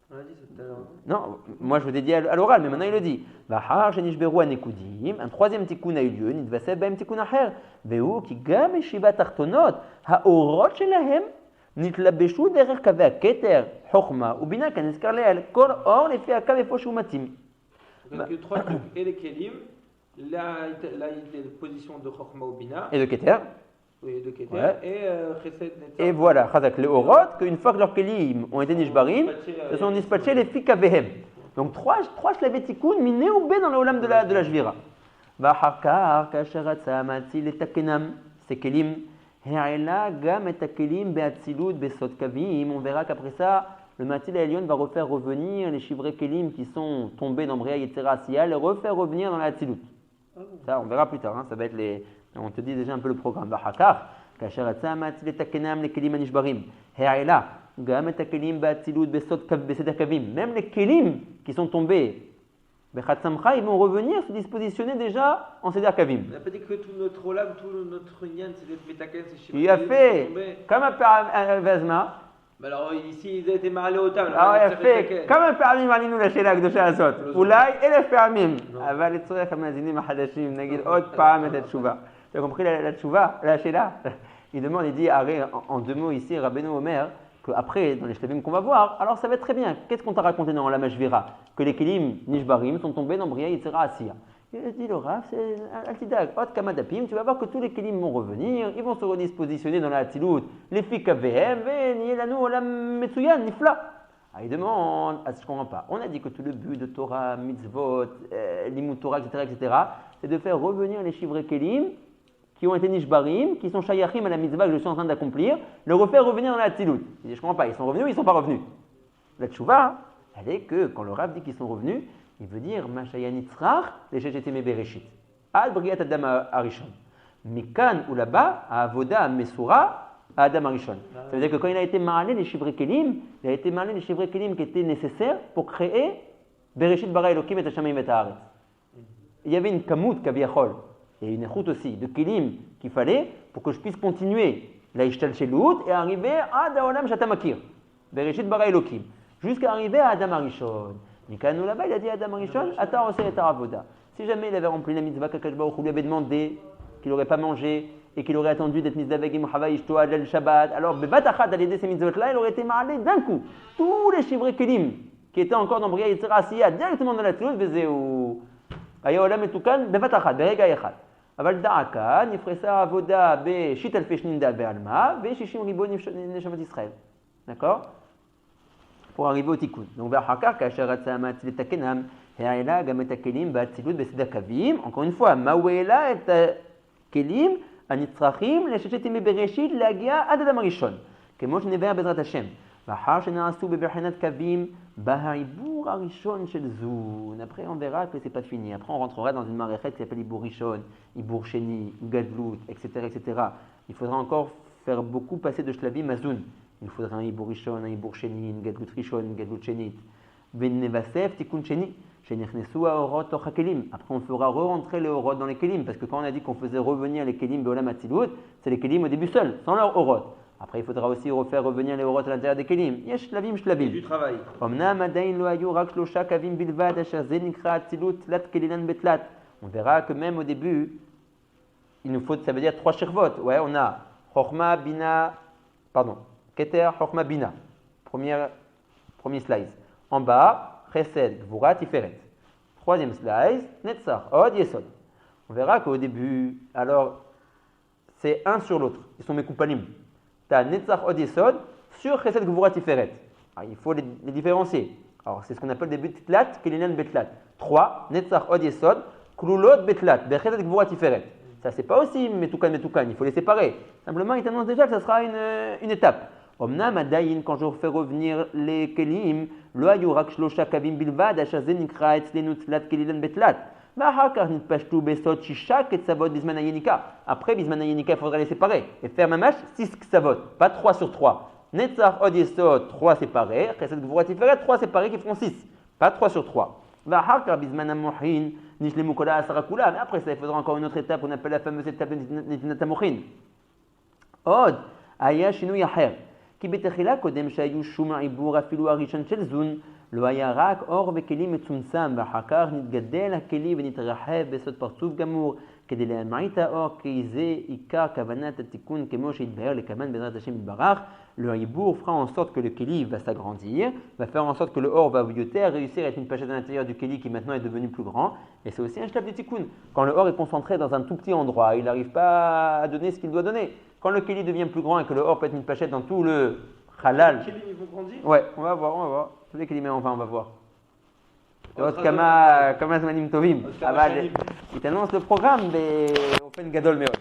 [SPEAKER 2] On l'a dit ça tout à l'heure.
[SPEAKER 1] Non, moi je vous ai dit à l'oral, mais maintenant il le dit. Un troisième tikkun a eu lieu, nitvasev b'hem tikkun acher, vehu ki gam eshiva tartonot, haorot shelahem, nitlabeshu derer kaveh haketer, chokhma, ubina kaneskar le'el, kol or lefi hakav efo shu matim.
[SPEAKER 2] Donc les 3 trucs, et les kelim, la position de chokhma ou bina.
[SPEAKER 1] Et de keter.
[SPEAKER 2] Oui, de Keter,
[SPEAKER 1] ouais.
[SPEAKER 2] Et Chesed Netzach.
[SPEAKER 1] Et voilà, Chazak, les Orot, qu'une fois que leurs kelim ont été nishbarim, se sont dispatchés les filles kavehem. Donc 3 shlavei tikkun, minéoubé dans le olam de la Shvira. V'achakar, kasheratza, matzil et takenam, ces kelim, he'ela gam et takelim be'atzilut be'sot kavim. On verra qu'après ça, le matzil Elion va refaire revenir les chivrés kelim qui sont tombés dans Bria Yetzera Asiya, les refaire revenir dans la atzilut. Ça, on verra plus tard, hein, ça va être les. On te dit déjà un peu le programme. Bahakar, kasher atzamat le takenam les kelim anishbarim. He'ela, gam et takelim ba'atzilut besot beseder kavim. Même les kelim qui sont tombés, bechatsamcha, ils vont revenir se dispositionner déjà en seder kavim.
[SPEAKER 2] On n'a pas dit que tout notre olam, tout notre yann, c'est d'être metaken, c'est chez.
[SPEAKER 1] Il a fait comme un père Vezma.
[SPEAKER 2] Mais alors ici ils étaient marlés au table.
[SPEAKER 1] Alors il a fait comme un פעמים עלינו לשאלה הקדושה הזאת. אולי 1000 פעמים. אבל לצורך המאזינים החדשים נגיד עוד פעם את התשובה. Tu as compris la tchouva, la shéla? Il demande, il dit, en deux mots ici, Rabbeinu Omer, qu'après, dans les shlavim qu'on va voir, alors ça va être très bien. Qu'est-ce qu'on t'a raconté dans la Mashvira? Que les kelim nishbarim sont tombés dans Bria Yitzhara Asiya. Il a dit le Rav, c'est Altidag, Hot Kamadapim, tu vas voir que tous les kelim vont revenir, ils vont se redispositionner dans la Hatzilut, les fik AVM, Nielanu Olam Metsuyan, Nifla. Ah, il demande, je ne comprends pas. On a dit que tout le but de Torah, mitzvot, limut Torah, etc., c'est de faire revenir les shivre kelim qui ont été nishbarim, qui sont shayachim à la mitzvah que je suis en train d'accomplir, le refaire revenir dans la Hatzilut. Il dit, je ne comprends pas, ils sont revenus ou ils ne sont pas revenus? La tchouva, elle est que quand le Rav dit qu'ils sont revenus, il veut dire Mashayanitzrach, les Shechetim Bereshit. Ad Briat Adam Arishon. Mikan ou là-bas, à Avoda Mesura, à Adam Arishon. Ça veut dire que quand il a été maralé les Shivre Kelim, il a été maralé les Shivre Kelim qui étaient nécessaires pour créer Bereshit Bara Elokim et Hashamayim et Haaretz. Il y avait une kamut kaviachol, et une échoute aussi, de Kelim qu'il fallait pour que je puisse continuer la Ishtal Shelut et arriver à Daolam Shatamakir. Bereshit Bara Elokim. Jusqu'à arriver à Adam Arishon. Mikanou là-bas, il a dit à Adam Arishon, attends, c'est ta avoda. Si jamais il avait rempli la mitzvah qu'Akadosh Baruch Hu lui avait demandé, qu'il n'aurait pas mangé et qu'il aurait attendu d'être mis avec Imhava Ishto Adel Shabbat, alors Bebatachat, à l'aider ces mitzvot-là, il aurait été maralé d'un coup. Tous les shivre kelim qui étaient encore dans Bria Yitzhara Asiya, directement dans la Tzilut, Vezeu. Ayaolam et Tukan, Bebatachat, Berega Echad. Aval Da'akan, il ferait ça avoda be Shit al Feshninda Be'alma, be Shishim Ribo Neshamat Israël. D'accord? Pour arriver au tikkun. Donc, encore une fois, Mawela et Kelim, Anitzrachim, les Shechetim Bereshit, Lagia, Adam Arishon. Kemo Shnever Bezrat Hashem. Bahar Shenaasu Beberhanat Kavim, Baharibur Arishon Shelzun. Après, on verra que c'est pas fini. Après, on rentrera dans une maréchette qui s'appelle Ibur Rishon, Ibur Sheni, Gadlut, etc., etc. Il faudra encore faire beaucoup passer de Shlavim Mazun. Il faudra un Ibur Rishon, un Ibur Sheni, une Gadlut Rishon, une Gadlut Shenit. Venevasef Tikkun Sheni. Shenichnesu Aorot Toch HaKelim. Après, on fera re-rentrer les Orot dans les Kelim. Parce que quand on a dit qu'on faisait revenir les Kelim Beolam Hatzilut, c'est les Kelim au début seuls, sans leur Orot. Après, il faudra aussi refaire revenir les Orot à l'intérieur des Kelim. Yesh Shlavim Shlavim.
[SPEAKER 2] Du travail.
[SPEAKER 1] Omnam Adain Lo Ayu Rak Shlosha Kavim Bilvad Asher Ze Nikra Hatzilut Lat Kelilan Betlat. On verra que même au début, il nous faut, ça veut dire 3 shirvot. Ouais, on a Chochma, Bina, Keter, Chochma, Bina. Premier slice. En bas, Chesed, Gvura, Tiferet. Troisième slice, Netzach, Od, Yesod. On verra qu'au début, alors, c'est un sur l'autre. Ils sont Mekoupalim. Tu as Netzach, Od, Yesod sur Chesed, Gvura, Tiferet. Alors, il faut les différencier. Alors, c'est ce qu'on appelle des Betlat, Kelinan, Betlat. 3, Netzach, Od, Yesod, Klulot, Betlat, Bechesed, Gvura, Tiferet. Ça, c'est pas aussi Metoukan, il faut les séparer. Simplement, il t'annonce déjà que ça sera une étape. Omnam Adayin, quand je fais revenir les Kelim, Lo Ayu Rak Shlosha Kavim Bilvad, Asher Ze Nikra Etzlenu Tzlat Kelilan Betlat. V'achar Nitpashtu Besot Shisha Ketsavot Bisman Hayenika. Après, Bisman Hayenika, il faudra les séparer. Et faire mamash 6 Ksavot, pas 3 sur 3. Netzach Od Yesod, 3 séparés. Chesed Gvura Tiferet, 3 séparés qui feront 6. Pas 3 sur 3. V'achar Bisman Hamohin, Nishlemu Kola Asarakula. Mais après ça, il faudra encore une autre étape qu'on appelle la fameuse étape de Nitinat Hamochin. Od, Aya Shinu Yaher. כי בתחילה קודם שהיו שום העיבור אפילו הראשון של זון, לא היה רק אור וכלים מצומצם, ואחר כך נתגדל הכלי ונתרחב בסוד פרצוף גמור, כדי להמעיט האור, כי זה עיקר כוונת התיקון כמו שהתבהר לכמן בעזרת השם יתברך. Le hibour fera en sorte que le keli va s'agrandir, va faire en sorte que le or va réussir à être une pachette à l'intérieur du keli qui maintenant est devenu plus grand. Et c'est aussi un shlab de tikkun. Quand le or est concentré dans un tout petit endroit, il n'arrive pas à donner ce qu'il doit donner. Quand le keli devient plus grand et que le or peut être une pachette dans tout le halal.
[SPEAKER 2] Les kelim, ils vont grandir.
[SPEAKER 1] Ouais, on va voir. Tous les kelim, enfin, on va voir. Kama Zmanim Tovim. Il t'annonce le programme, mais on fait une gadol meod.